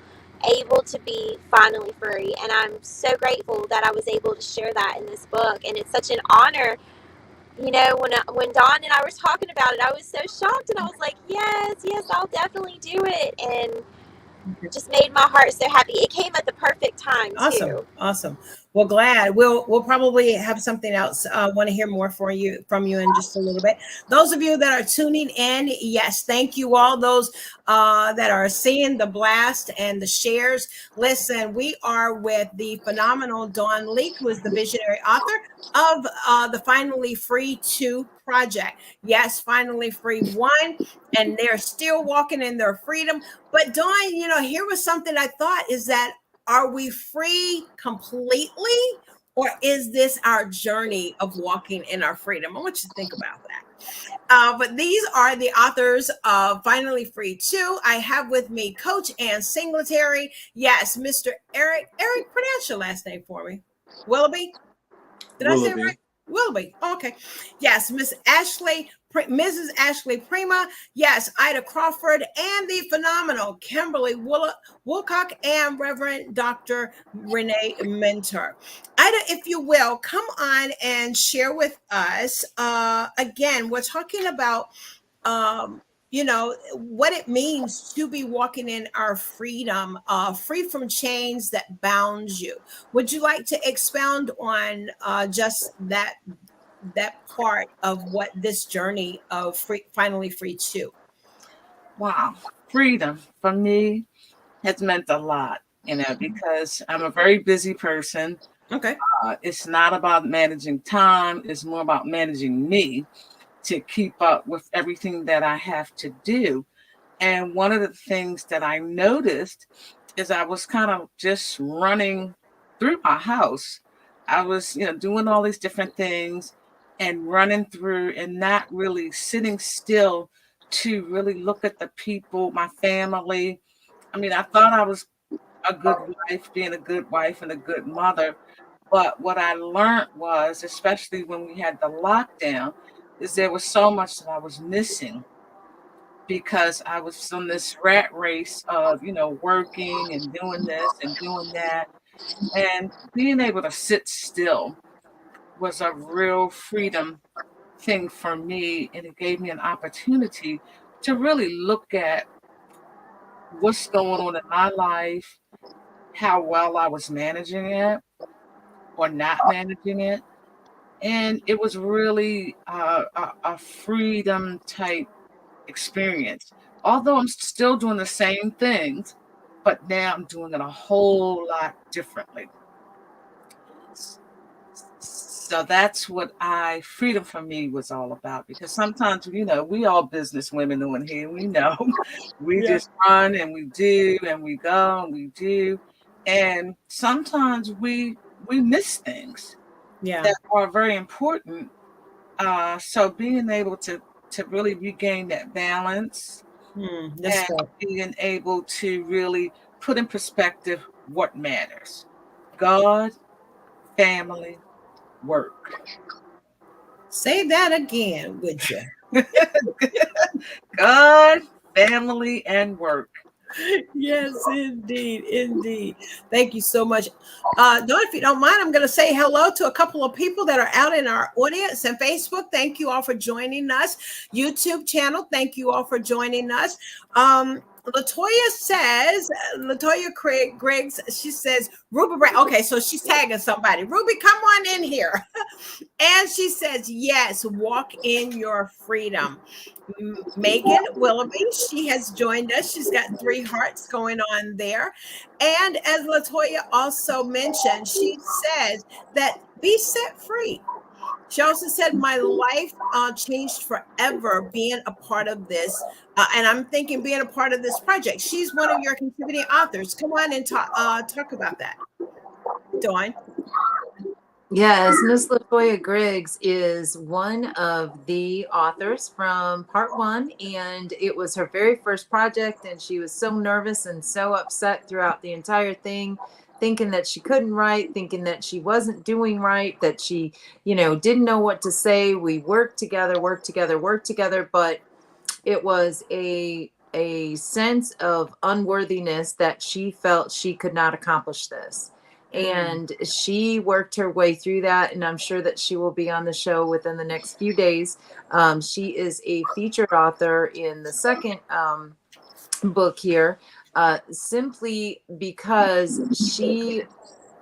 able to be finally free. And I'm so grateful that I was able to share that in this book, and it's such an honor. When Dawn and I were talking about it, I was so shocked, and I was like, yes, I'll definitely do it, and just made my heart so happy. It came at the perfect time too. Awesome. Well, glad we'll probably have something else. Want to hear more from you in just a little bit. Those of you that are tuning in, yes, thank you all. Those that are seeing the blast and the shares. Listen, we are with the phenomenal Dawn Lieck, who is the visionary author of the Finally Free 2 project. Yes, Finally Free 1, and they're still walking in their freedom. But Dawn, here was something I thought, is that, are we free completely, or is this our journey of walking in our freedom? I want you to think about that. But these are the authors of Finally Free 2. I have with me Coach Ann Singletary. Yes, Mr. Eric. Eric, pronounce your last name for me. Willoughby? Did I say it right? Willoughby. Oh, okay. Yes, Mrs. Ashley Prima. Yes, Ida Crawford, and the phenomenal Kimberly Willoughby, and Reverend Dr. Rene Mentor. Ida, if you will, come on and share with us. Again, we're talking about what it means to be walking in our freedom, free from chains that bound you. Would you like to expound on just that part of what this journey of Finally Free 2? Wow, freedom for me has meant a lot, because I'm a very busy person. Okay. It's not about managing time. It's more about managing me to keep up with everything that I have to do. And one of the things that I noticed is I was kind of just running through my house. I was, doing all these different things and running through and not really sitting still to really look at the people, my family. I mean, I thought I was a good wife, being a good wife and a good mother. But what I learned was, especially when we had the lockdown, is there was so much that I was missing because I was on this rat race of, working and doing this and doing that. And being able to sit still was a real freedom thing for me, and it gave me an opportunity to really look at what's going on in my life, how well I was managing it or not managing it. And it was really a freedom type experience. Although I'm still doing the same things, but now I'm doing it a whole lot differently. So that's what freedom for me was all about. Because sometimes, we all business women on here, we know we just run and we do and we go and we do. And sometimes we miss things that are very important. So being able to really regain that balance and being able to really put in perspective what matters: God, family, work. Say that again, would you? God, family, and work. Yes, indeed. Thank you so much. Dawn, if you don't mind, I'm going to say hello to a couple of people that are out in our audience and Facebook. Thank you all for joining us. YouTube channel, thank you all for joining us. Latoya Griggs, she says, Ruby Brown. Okay, so she's tagging somebody. Ruby, come on in here. And she says, yes, walk in your freedom. Megan Willoughby, she has joined us. She's got 3 hearts going on there. And as Latoya also mentioned, she says that be set free. She also said, my life changed forever being a part of this. And I'm thinking being a part of this project. She's one of your contributing authors. Come on and talk about that. Dawn. Yes, Miss Latoya Griggs is one of the authors from part 1, and it was her very first project, and she was so nervous and so upset throughout the entire thing, thinking that she couldn't write, thinking that she wasn't doing right, that she, didn't know what to say. We worked together, but it was a sense of unworthiness that she felt she could not accomplish this. And she worked her way through that, and I'm sure that she will be on the show within the next few days. She is a featured author in the second book here, simply because she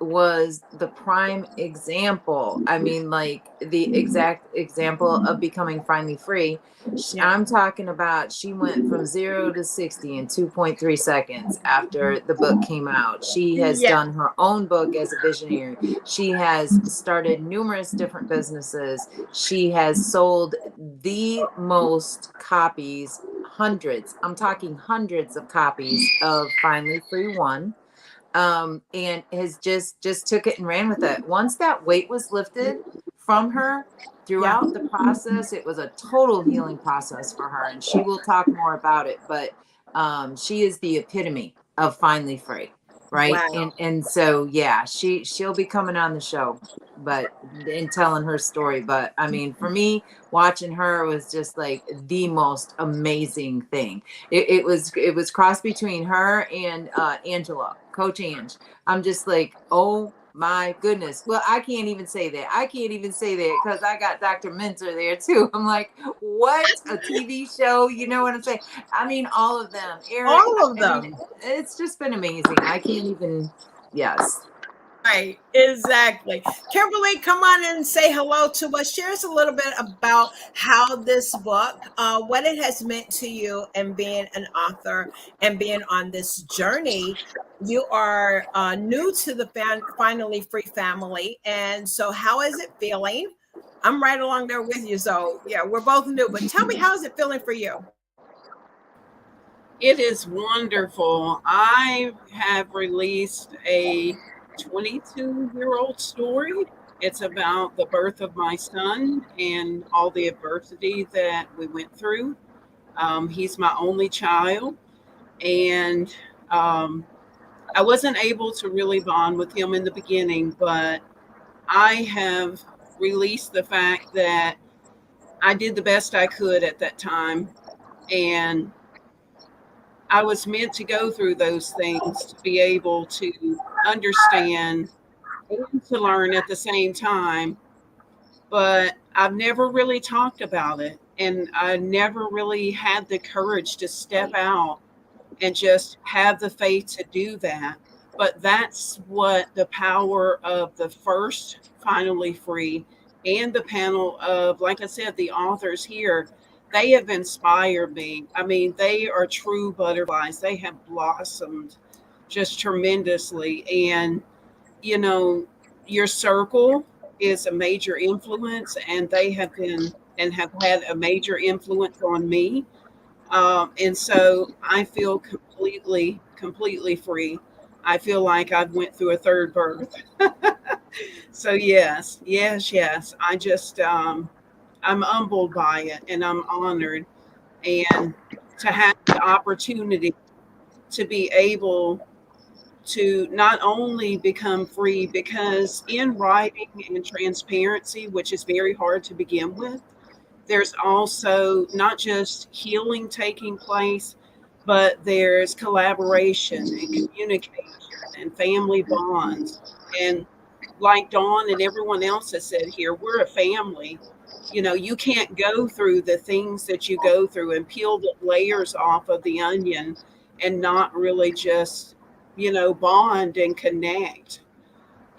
was the prime example. I mean, like the exact example of becoming finally free. I'm talking about she went from 0 to 60 in 2.3 seconds after the book came out. She has done her own book as a visionary. She has started numerous different businesses. She has sold the most copies, hundreds. I'm talking hundreds of copies of Finally Free 1. And has just took it and ran with it. Once that weight was lifted from her throughout the process, it was a total healing process for her, and she will talk more about it. But she is the epitome of finally free, right? Wow. And so she'll be coming on the show, but and telling her story. But I mean, for me, watching her was just like the most amazing thing. It was crossed between her and Angela, Coach Ange. I'm just like, oh my goodness. Well, I can't even say that because I got Dr. Minter there too. I'm like, what? A TV show? You know what I'm saying? I mean, all of them. Eric, all of them. I mean, it's just been amazing. I can't even. Yes. Right, exactly. Kimberly, come on and say hello to us. Share us a little bit about how this book, what it has meant to you, and being an author and being on this journey. You are new to the Finally Free family, and so how is it feeling? I'm right along there with you, so yeah, we're both new. But tell me, how is it feeling for you? It is wonderful. I have released a 22-year-old story. It's about the birth of my son and all the adversity that we went through. He's my only child, and I wasn't able to really bond with him in the beginning, but I have released the fact that I did the best I could at that time, and I was meant to go through those things to be able to understand and to learn at the same time but I've never really talked about it. And I never really had the courage to step out and just have the faith to do that. But that's what the power of the first Finally Free and the panel of, like I said, the authors here, they have inspired me. I mean, they are true butterflies. They have blossomed just tremendously. And, you know, your circle is a major influence, and they have been and have had a major influence on me. And so I feel completely free. I feel like I've went through a third birth. So yes. I just I'm humbled by it, and I'm honored, and to have the opportunity to be able to not only become free, because in writing and transparency, which is very hard to begin with, there's also not just healing taking place, but there's collaboration and communication and family bonds. And like Dawn and everyone else has said here, we're a family. You know, you can't go through the things that you go through and peel the layers off of the onion and not really just, you know, bond and connect.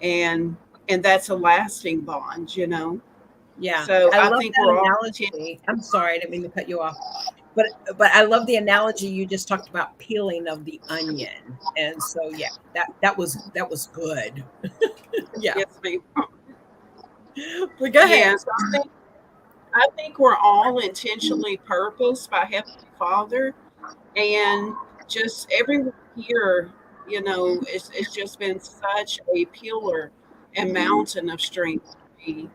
And that's a lasting bond, you know. Yeah, So I I love think that we're all analogy. I'm sorry, I didn't mean to cut you off, but I love the analogy you just talked about, peeling of the onion, and so yeah, that was good. Yeah, yes, ma'am. but go ahead. Yes, I think we're all intentionally purposed by Heavenly Father, and just everyone here, you know, it's just been such a pillar and mountain of strength for me.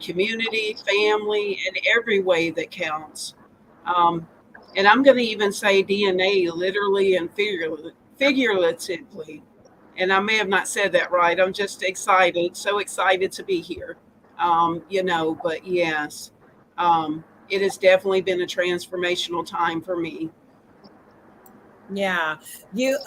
Community, family, and every way that counts. Um, and I'm going to even say DNA, literally and figuratively. And I may have not said that right. I'm just excited, so excited to be here. You know, but yes, it has definitely been a transformational time for me. Yeah, you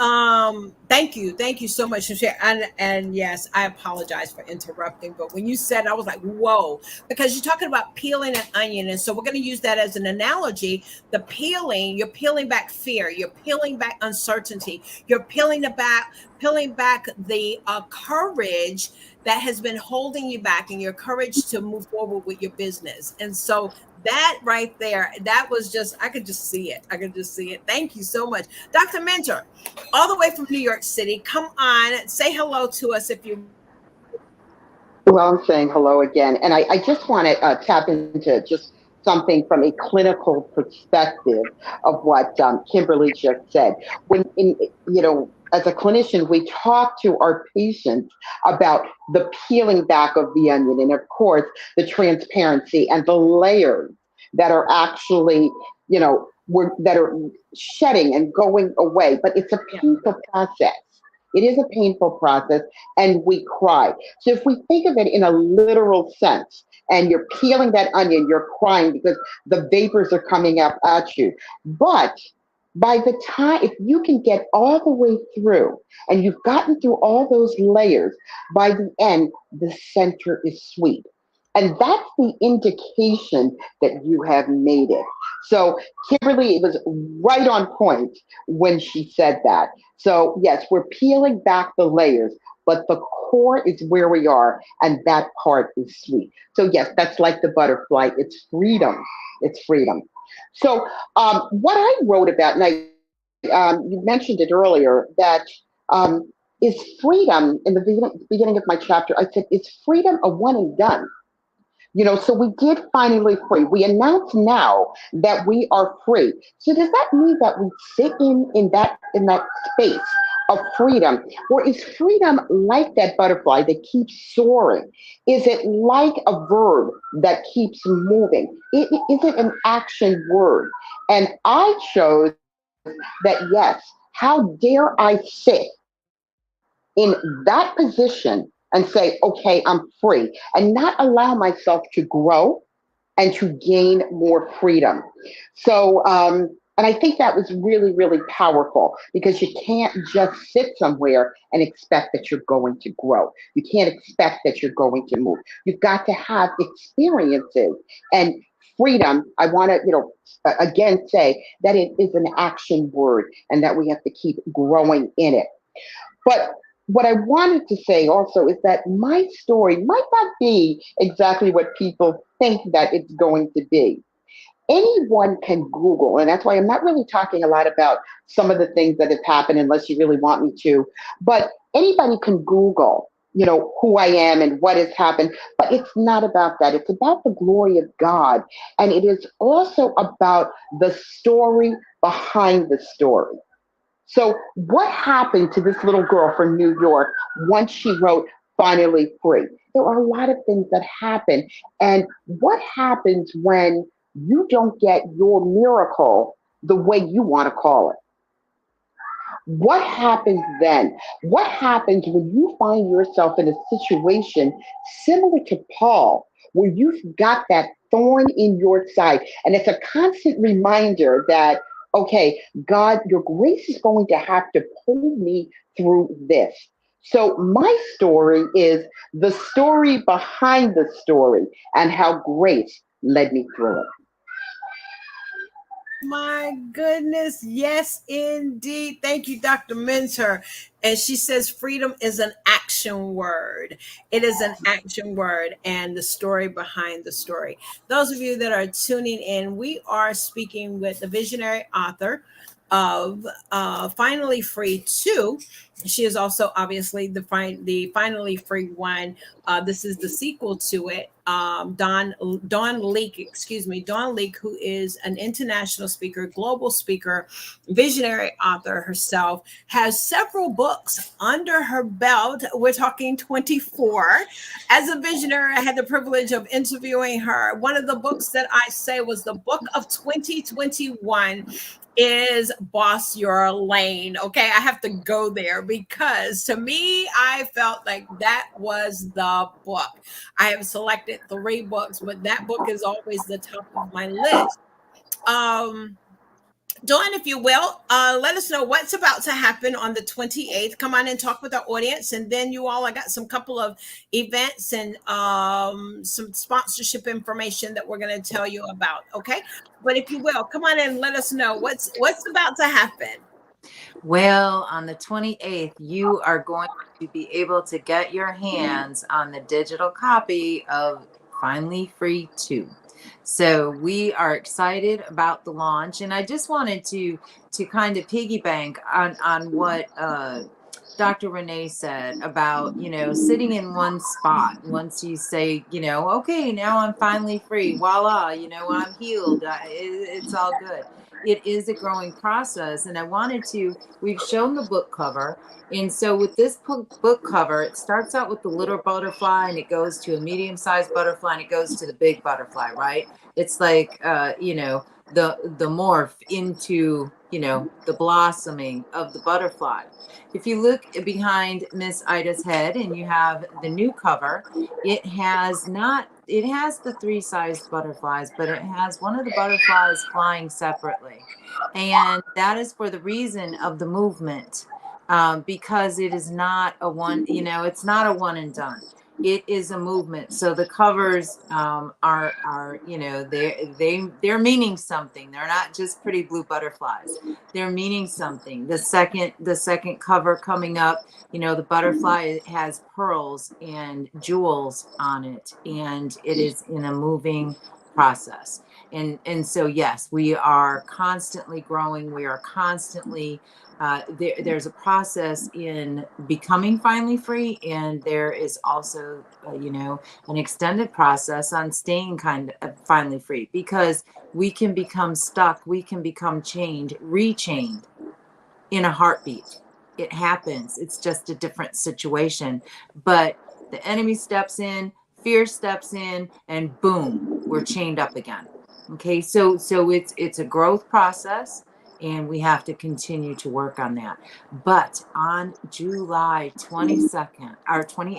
thank you so much for sharing. And yes, I apologize for interrupting, but when you said, I was like, whoa, because you're talking about peeling an onion, and so we're going to use that as an analogy. The peeling, you're peeling back fear, you're peeling back uncertainty, you're peeling back the courage that has been holding you back, and your courage to move forward with your business. And so that right there, that was just, I could just see it. I could just see it. Thank you so much. Dr. Mentor, all the way from New York City, come on, say hello to us if you. Well, I'm saying hello again. And I just want to tap into just something from a clinical perspective of what Kimberly just said. As a clinician, we talk to our patients about the peeling back of the onion, and of course, the transparency and the layers that are actually, that are shedding and going away. But it's a painful process. It is a painful process, and we cry. So if we think of it in a literal sense, and you're peeling that onion, you're crying because the vapors are coming up at you. But by the time, if you can get all the way through and you've gotten through all those layers, by the end, the center is sweet. And that's the indication that you have made it. So, Kimberly, it was right on point when she said that. So, yes, we're peeling back the layers, but the core is where we are, and that part is sweet. So, yes, that's like the butterfly. It's freedom. It's freedom. So, what I wrote about, and you mentioned it earlier, that is freedom in the beginning of my chapter. I said, is freedom a one and done? So we did finally free. We announce now that we are free. So does that mean that we sit in that space of freedom, or is freedom like that butterfly that keeps soaring? Is it like a verb that keeps moving? Is it an action word? And I chose that, yes. How dare I sit in that position and say, okay, I'm free, and not allow myself to grow and to gain more freedom. So And I think that was really, really powerful because you can't just sit somewhere and expect that you're going to grow. You can't expect that you're going to move. You've got to have experiences. And freedom, I want to, again say that it is an action word and that we have to keep growing in it. But what I wanted to say also is that my story might not be exactly what people think that it's going to be. Anyone can Google, and that's why I'm not really talking a lot about some of the things that have happened unless you really want me to, but anybody can Google, who I am and what has happened, but it's not about that. It's about the glory of God, and it is also about the story behind the story. So what happened to this little girl from New York once she wrote Finally Free? There are a lot of things that happen. And what happens when you don't get your miracle the way you want to call it? What happens then? What happens when you find yourself in a situation similar to Paul, where you've got that thorn in your side? And it's a constant reminder that, okay, God, your grace is going to have to pull me through this. So my story is the story behind the story and how grace led me through it. My goodness. Yes, indeed. Thank you, Dr. Mentor. And she says freedom is an action word. It is an action word, and the story behind the story. Those of you that are tuning in, we are speaking with the visionary author of Finally Free 2. She is also obviously the Finally Free one. This is the sequel to it. Dawn Lieck, who is an international speaker, global speaker, visionary author herself, has several books under her belt. We're talking 24. As a visionary, I had the privilege of interviewing her. One of the books that I say was the book of 2021 is Boss Your Lane. Okay, I have to go there because to me, I felt like that was the book. I have selected 3 books, but that book is always the top of my list. Dawn, if you will, let us know what's about to happen on the 28th. Come on and talk with our audience. And then you all, I got some couple of events and some sponsorship information that we're going to tell you about. Okay. But if you will, come on and let us know what's about to happen. Well, on the 28th, you are going to be able to get your hands on the digital copy of Finally Free 2. So we are excited about the launch, and I just wanted to kind of piggyback on what Dr. Rene said about, sitting in one spot. Once you say, okay, now I'm finally free, voila, I'm healed, it's all good. It is a growing process, and we've shown the book cover. And so with this book cover, it starts out with the little butterfly, and it goes to a medium-sized butterfly, and it goes to the big butterfly, right? It's like, the morph into, the blossoming of the butterfly. If you look behind Miss Ida's head and you have the new cover, it has the 3-sized butterflies, but it has one of the butterflies flying separately. And that is for the reason of the movement. Because it is not a one, it's not a one and done. It is a movement. So the covers are they're meaning something. They're not just pretty blue butterflies. They're meaning something. The second cover coming up, the butterfly has pearls and jewels on it, and it is in a moving process. And so yes, we are constantly growing. We are constantly there's a process in becoming finally free, and there is also an extended process on staying kind of finally free, because we can become stuck, we can become rechained in a heartbeat. It happens. It's just a different situation, but the enemy steps in, fear steps in, and boom, we're chained up again. Okay, so it's a growth process, and we have to continue to work on that. But on July 28th,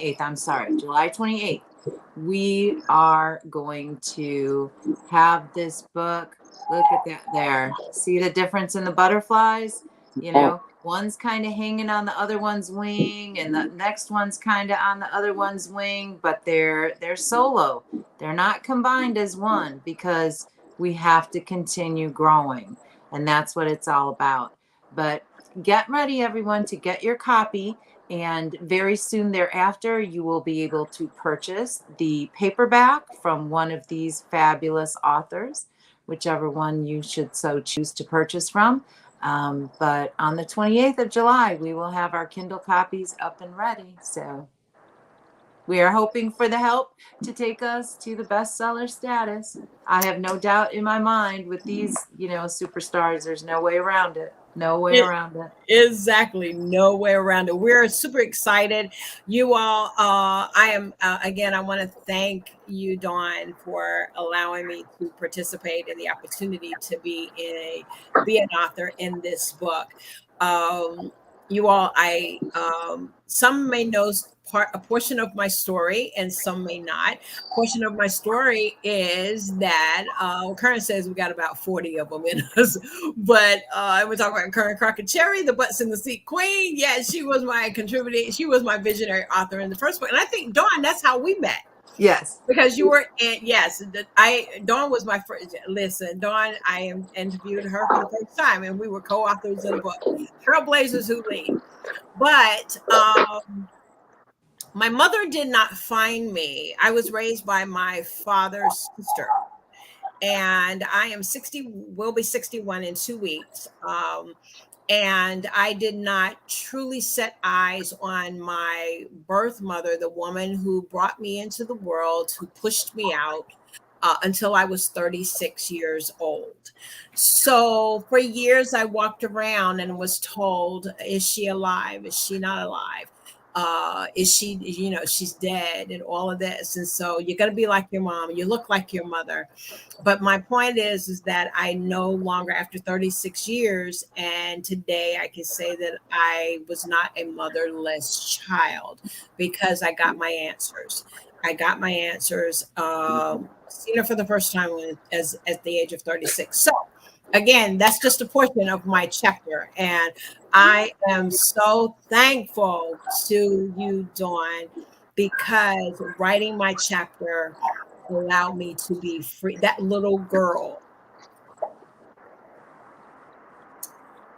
we are going to have this book. Look at that there. See the difference in the butterflies? You know, one's kind of hanging on the other one's wing, and the next one's kind of on the other one's wing, but they're solo. They're not combined as one, because we have to continue growing, and that's what it's all about. But get ready, everyone, to get your copy. And very soon thereafter, you will be able to purchase the paperback from one of these fabulous authors, whichever one you should so choose to purchase from. But on the 28th of July, we will have our Kindle copies up and ready. So we are hoping for the help to take us to the bestseller status. I have no doubt in my mind with these, superstars, there's no way around it. No way around it. Exactly. No way around it. We're super excited. You all, I am, again, I want to thank you, Dawn, for allowing me to participate in the opportunity to be an author in this book. You all, some may know a portion of my story and some may not. A portion of my story is that Karen says we got about 40 of them in us, but we're talking about Karen Crockett Cherry, the butts in the seat queen. Yeah, she was my contributing. She was my visionary author in the first book. And I think, Dawn, that's how we met. Yes. Because you were Dawn was my first. Listen, Dawn, I interviewed her for the first time, and we were co-authors in the book, Trailblazers Who Lead. But my mother did not find me. I was raised by my father's sister, and I am 60. Will be 61 in 2 weeks. And I did not truly set eyes on my birth mother, the woman who brought me into the world, who pushed me out until I was 36 years old. So for years, I walked around and was told, is she alive? Is she not alive? Is she, she's dead, and all of this. And so you're going to be like your mom. You look like your mother. But my point is that I no longer, after 36 years, and today I can say that I was not a motherless child, because I got my answers. I got my answers, seen her for the first time at the age of 36. So again, that's just a portion of my chapter. And I am so thankful to you, Dawn, because writing my chapter allowed me to be free. That little girl,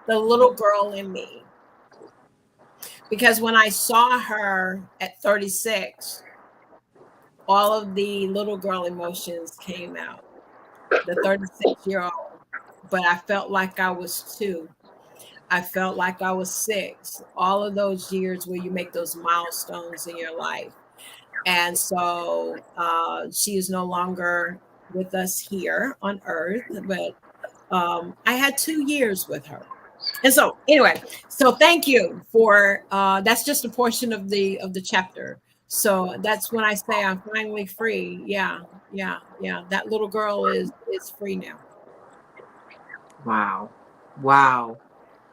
the little girl in me. Because when I saw her at 36, all of the little girl emotions came out. The 36-year-old. But I felt like I was 2. I felt like I was 6. All of those years where you make those milestones in your life. And so she is no longer with us here on earth, but I had 2 years with her. And so anyway, so thank you for, that's just a portion of the chapter. So that's when I say I'm finally free. Yeah. That little girl is free now. Wow.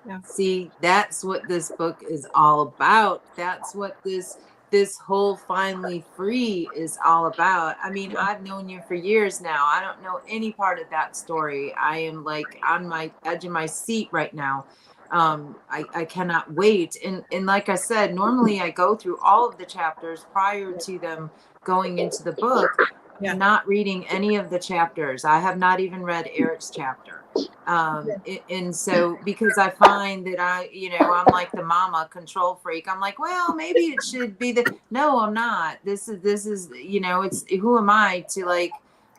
Yeah. See, that's what this book is all about. That's what this whole finally free is all about. I mean, I've known you for years now. I don't know any part of that story. I am like on my edge of my seat right now. I cannot wait. And like I said, normally I go through all of the chapters prior to them going into the book. Yeah. Not reading any of the chapters. I have not even read Eric's chapter. And so, because I find that I'm like the mama control freak. I'm like, well, maybe it should be no, I'm not. This is, it's, who am I to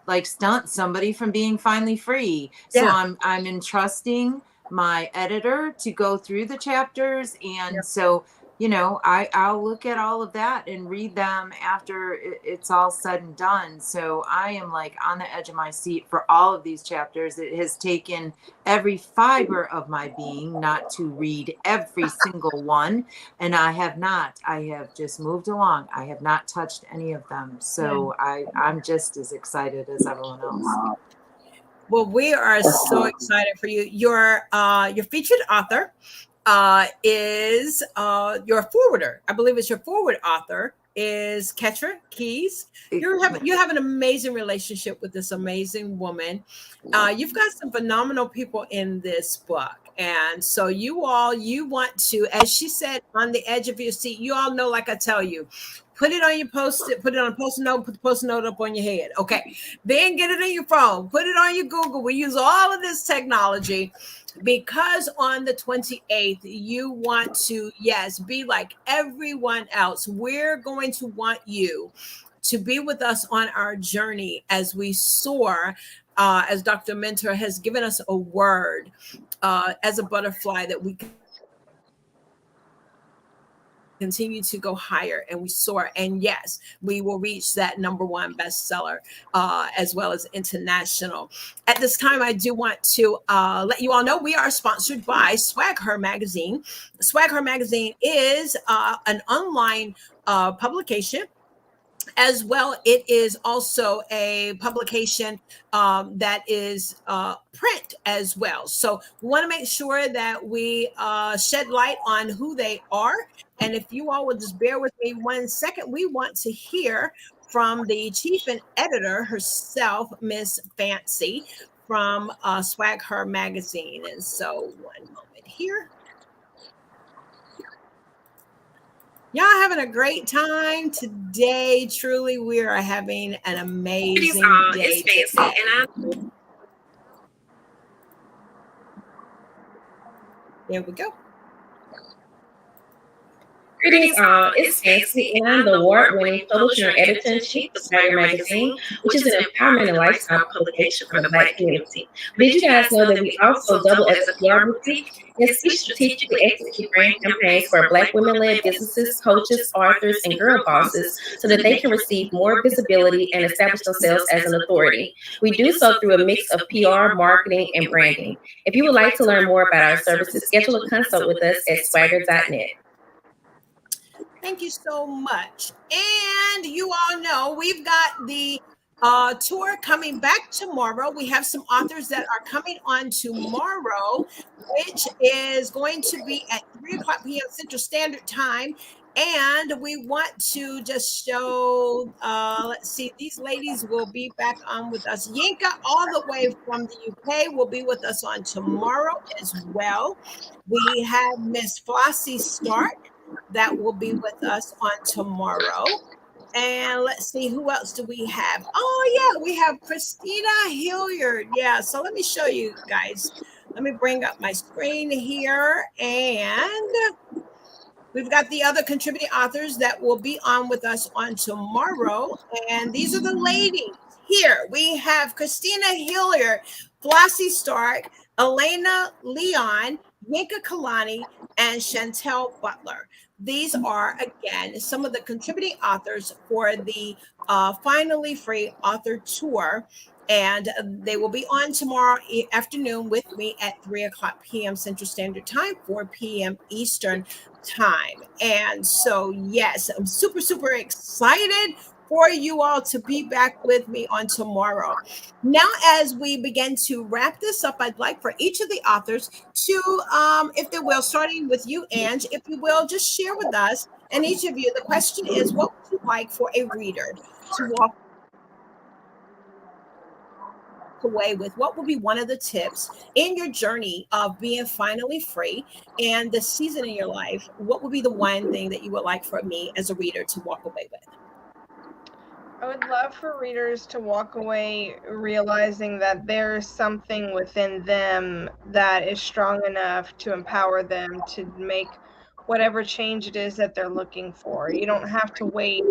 like stunt somebody from being finally free? So Yeah. I'm entrusting my editor to go through the chapters. And so, I'll look at all of that and read them after it's all said and done. So I am like on the edge of my seat for all of these chapters. It has taken every fiber of my being not to read every single one. And I have just moved along. I have not touched any of them. So I'm just as excited as everyone else. Well, we are so excited for you. Your featured author is your forwarder. I believe it's your forward author, is Ketra Keys. You have an amazing relationship with this amazing woman. You've got some phenomenal people in this book. And so you want to, as she said, on the edge of your seat, you all know, like I tell you, put it on your post-it, put it on a post-it note, put the post-it note up on your head. Okay. Then get it on your phone, put it on your Google. We use all of this technology because on the 28th, you want to, yes, be like everyone else. We're going to want you to be with us on our journey as we soar, as Dr. Mentor has given us a word as a butterfly that we continue to go higher and we soar. And yes, we will reach that #1 bestseller as well as international. At this time, I do want to let you all know we are sponsored by Swag Her Magazine. Swag Her Magazine is an online publication. As well, it is also a publication that is print as well. So we want to make sure that we shed light on who they are. And if you all would just bear with me 1 second, we want to hear from the chief and editor herself, Miss Fancy, from Swag Her Magazine. And so 1 moment here. Y'all having a great time today. Truly, we are having an amazing day. It's Fancy, There we go. Greetings all, it's Fancy, and I'm the award-winning publisher and editor-in-chief of Swagger Magazine, which is an empowerment and lifestyle publication for the Black community. But did you guys know that we also double as a PR boutique? Yes, we strategically execute brand campaigns for Black women-led businesses, coaches, authors, and girl bosses so that they can receive more visibility and establish themselves as an authority. We do so through a mix of PR, marketing, and branding. If you would like to learn more about our services, schedule a consult with us at swagger.net. Thank you so much. And you all know we've got the tour coming back tomorrow. We have some authors that are coming on tomorrow, which is going to be at 3:00 p.m. Central Standard Time. And we want to just show, let's see, these ladies will be back on with us. Yinka, all the way from the UK, will be with us on tomorrow as well. We have Miss Flossie Stark that will be with us on tomorrow. And let's see, who else do we have? Oh, yeah, we have Christina Hilliard. Yeah, so let me show you guys. Let me bring up my screen here. And we've got the other contributing authors that will be on with us on tomorrow. And these are the ladies here. We have Christina Hilliard, Flossie Stark, Elena Leon, Yinka Kalani, and Chantel Butler. These are, again, some of the contributing authors for the Finally Free Author Tour. And they will be on tomorrow afternoon with me at 3:00 p.m. Central Standard Time, 4 p.m. Eastern Time. And so, yes, I'm super, super excited for you all to be back with me on tomorrow. Now, as we begin to wrap this up, I'd like for each of the authors to, if they will, starting with you, Ange, if you will, just share with us, and each of you, the question is, what would you like for a reader to walk away with? What will be one of the tips in your journey of being finally free and the season in your life? What would be the one thing that you would like for me as a reader to walk away with? I would love for readers to walk away realizing that there's something within them that is strong enough to empower them to make whatever change it is that they're looking for. You don't have to wait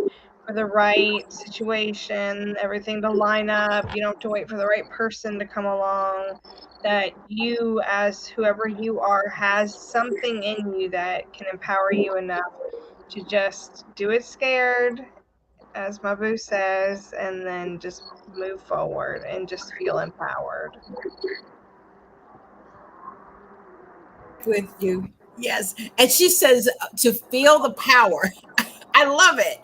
for the right situation, everything to line up. You don't have to wait for the right person to come along. That you, as whoever you are, has something in you that can empower you enough to just do it scared, as my boo says, and then just move forward and just feel empowered. With you, yes. And she says to feel the power. I love it.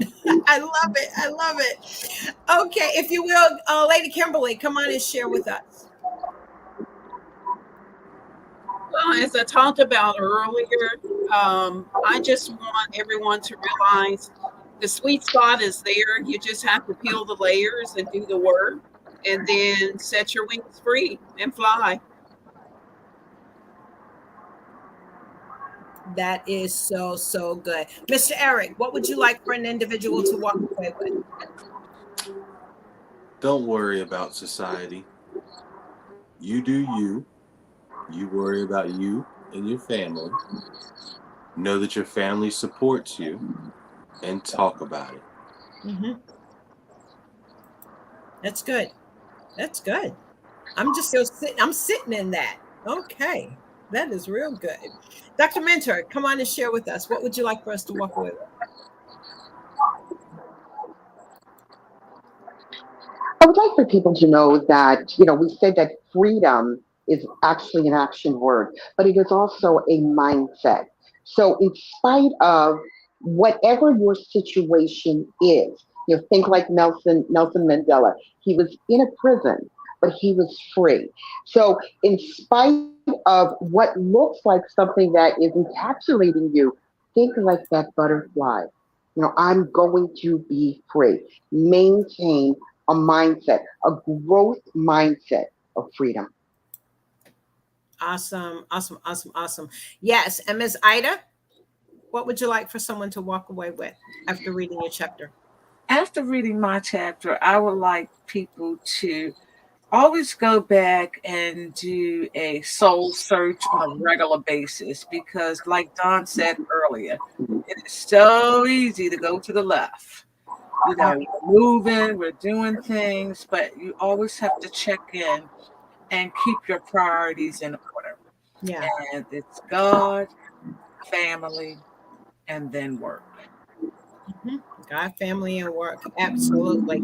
I love it. I love it. Okay, if you will, Lady Kimberly, come on and share with us. Well, as I talked about earlier, I just want everyone to realize The sweet spot is there. You just have to peel the layers and do the work, and then set your wings free and fly. That is so, so good. Mr. Eric, what would you like for an individual to walk away with? Don't worry about society. You do you. You worry about you and your family. Know that your family supports you, and talk about it. Mm-hmm. That's good. That's good. I'm just so sitting. I'm sitting in that. Okay, that is real good. Dr. Mentor, come on and share with us. What would you like for us to walk away with? I would like for people to know that, we said that freedom is actually an action word, but it is also a mindset. So, in spite of whatever your situation is, think like Nelson Mandela. He was in a prison, but he was free. So, in spite of what looks like something that is encapsulating you, think like that butterfly. I'm going to be free. Maintain a mindset, a growth mindset of freedom. Awesome, awesome, awesome, awesome. Yes, and Ms. Ida, what would you like for someone to walk away with after reading your chapter? After reading my chapter, I would like people to always go back and do a soul search on a regular basis because, like Don said earlier, it is so easy to go to the left. We're moving, we're doing things, but you always have to check in and keep your priorities in order. Yeah. And it's God, family, and then work. Mm-hmm. God, family, and work. Absolutely.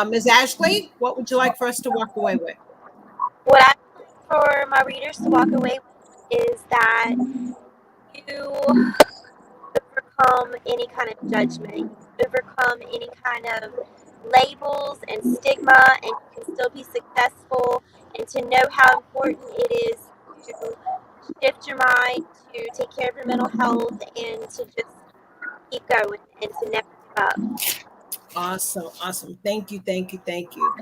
Ms. Ashley, what would you like for us to walk away with? What I like for my readers to walk away with is that you overcome any kind of judgment, overcome any kind of labels and stigma, and you can still be successful, and to know how important it is to shift your mind, to take care of your mental health, and to just keep going and to never give up. Awesome, awesome. Thank you, thank you, thank you.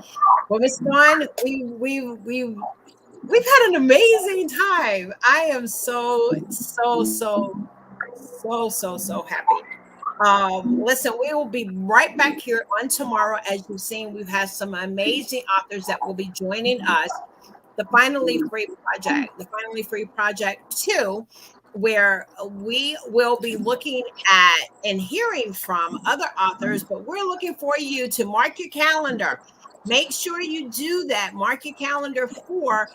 Well, Ms. Dawn, we've had an amazing time. I am so happy. Listen, we will be right back here on tomorrow. As you've seen, we've had some amazing authors that will be joining us. The Finally Free Project 2, where we will be looking at and hearing from other authors, but we're looking for you to mark your calendar. Make sure you do that. Mark your calendar for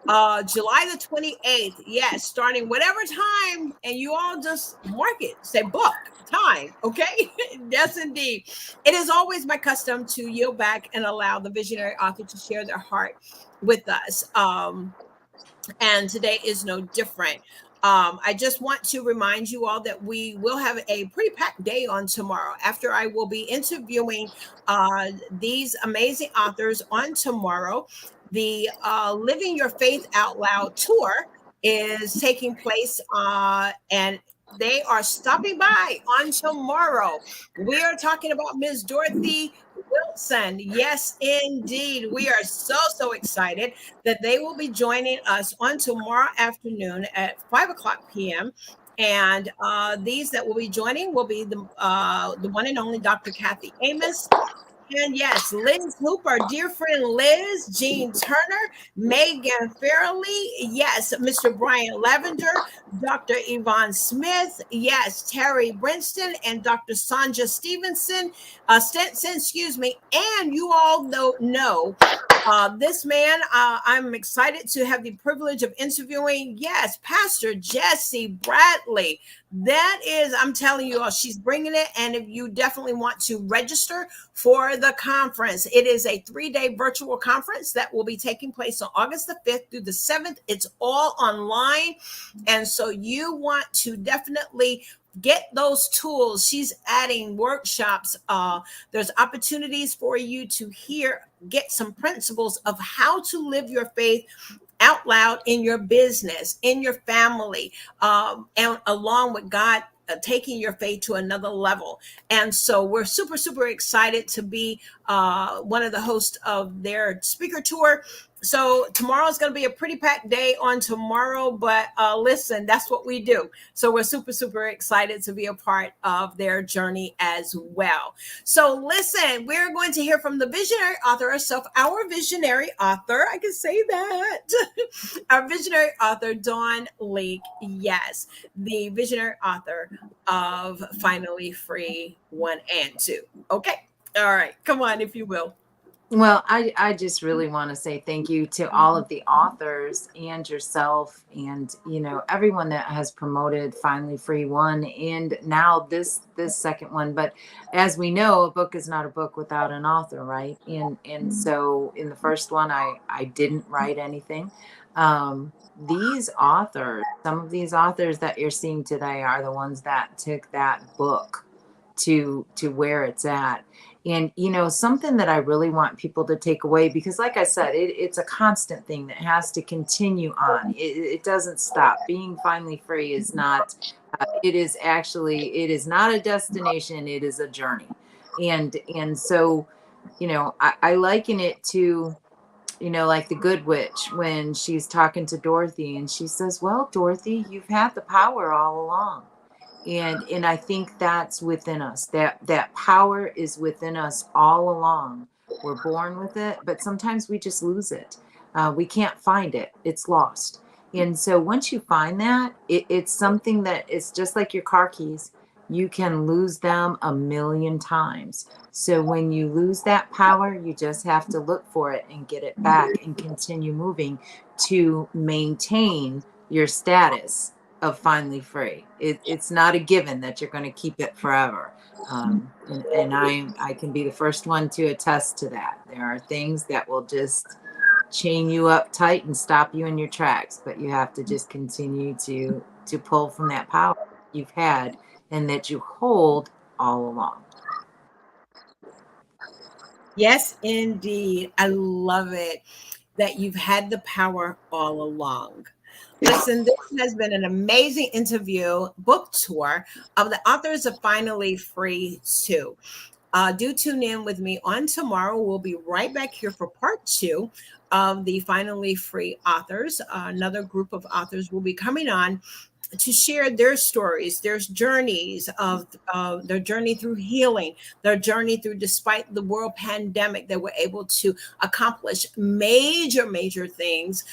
July the 28th. Yes, starting whatever time, and you all just mark it. Say book time. Okay. Yes, indeed. It is always my custom to yield back and allow the visionary author to share their heart with us. And today is no different. I just want to remind you all that we will have a pretty packed day on tomorrow. After I will be interviewing these amazing authors on tomorrow, the Living Your Faith Out Loud tour is taking place, and they are stopping by on tomorrow. We are talking about Ms. Dorothy Wilson. Yes, indeed. We are so excited that they will be joining us on tomorrow afternoon at 5:00 p.m. And these that will be joining will be the one and only Dr. Kathy Amos. And yes, Liz Hooper, dear friend Liz, Jean Turner, Megan Fairley, yes, Mr. Brian Lavender, Dr. Yvonne Smith, yes, Terry Brinston, and Dr. Sonja Stenson, and you all know this man, I'm excited to have the privilege of interviewing, yes, Pastor Jesse Bradley. That is, I'm telling you all, she's bringing it. And if you definitely want to register for the conference, it is a 3-day virtual conference that will be taking place on August the 5th through the 7th. It's all online. And so you want to definitely get those tools. She's adding workshops. There's opportunities for you to get some principles of how to live your faith out loud in your business, in your family, and along with God taking your faith to another level. And so we're super, super excited to be one of the hosts of their speaker tour. So tomorrow is going to be a pretty packed day on tomorrow, but listen, that's what we do. So we're super, super excited to be a part of their journey as well. So listen, we're going to hear from the visionary author herself, our visionary author. I can say that. Our visionary author, Dawn Lieck. Yes, the visionary author of Finally Free 1 and 2. Okay. All right. Come on, if you will. Well, I just really want to say thank you to all of the authors and yourself and, you know, everyone that has promoted Finally Free 1 and now this second one. But as we know, a book is not a book without an author, right? And so in the first one, I didn't write anything. These authors, some of these authors that you're seeing today are the ones that took that book to where it's at. And, you know, something that I really want people to take away, because like I said, it's a constant thing that has to continue on. It doesn't stop. Being finally free is not, it is not a destination. It is a journey. And so, you know, I liken it to, you know, like the Good Witch when she's talking to Dorothy and she says, well, Dorothy, you've had the power all along. And I think that's within us. That power is within us all along. We're born with it, but sometimes we just lose it. We can't find it. It's lost. And so once you find that, it's something that it's just like your car keys. You can lose them a million times. So when you lose that power, you just have to look for it and get it back and continue moving to maintain your status of finally free. It's not a given that you're going to keep it forever. And I can be the first one to attest to that. There are things that will just chain you up tight and stop you in your tracks, but you have to just continue to pull from that power you've had and that you hold all along. Yes, indeed. I love it that you've had the power all along. Listen, this has been an amazing interview, book tour of the authors of Finally Free 2. Do tune in with me on tomorrow. We'll be right back here for part 2 of the Finally Free authors. Another group of authors will be coming on to share their stories, their journeys of their journey through healing, their journey through, despite the world pandemic, they were able to accomplish major things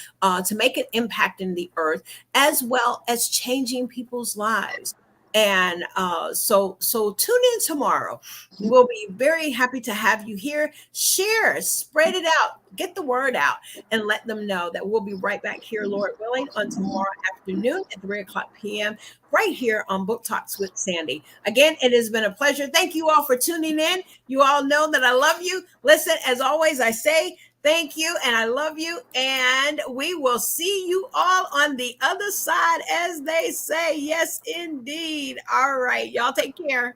to make an impact in the earth, as well as changing people's lives. And so tune in tomorrow. We'll be very happy to have you here. Share, spread it out, get the word out, and let them know that we'll be right back here, Lord willing, on tomorrow afternoon at 3:00 p.m. right here on Book Talks with Sandy. Again, it has been a pleasure. Thank you all for tuning in. You all know that I love you. Listen, as always, I say thank you and I love you. And we will see you all on the other side, as they say. Yes, indeed. All right. Y'all take care.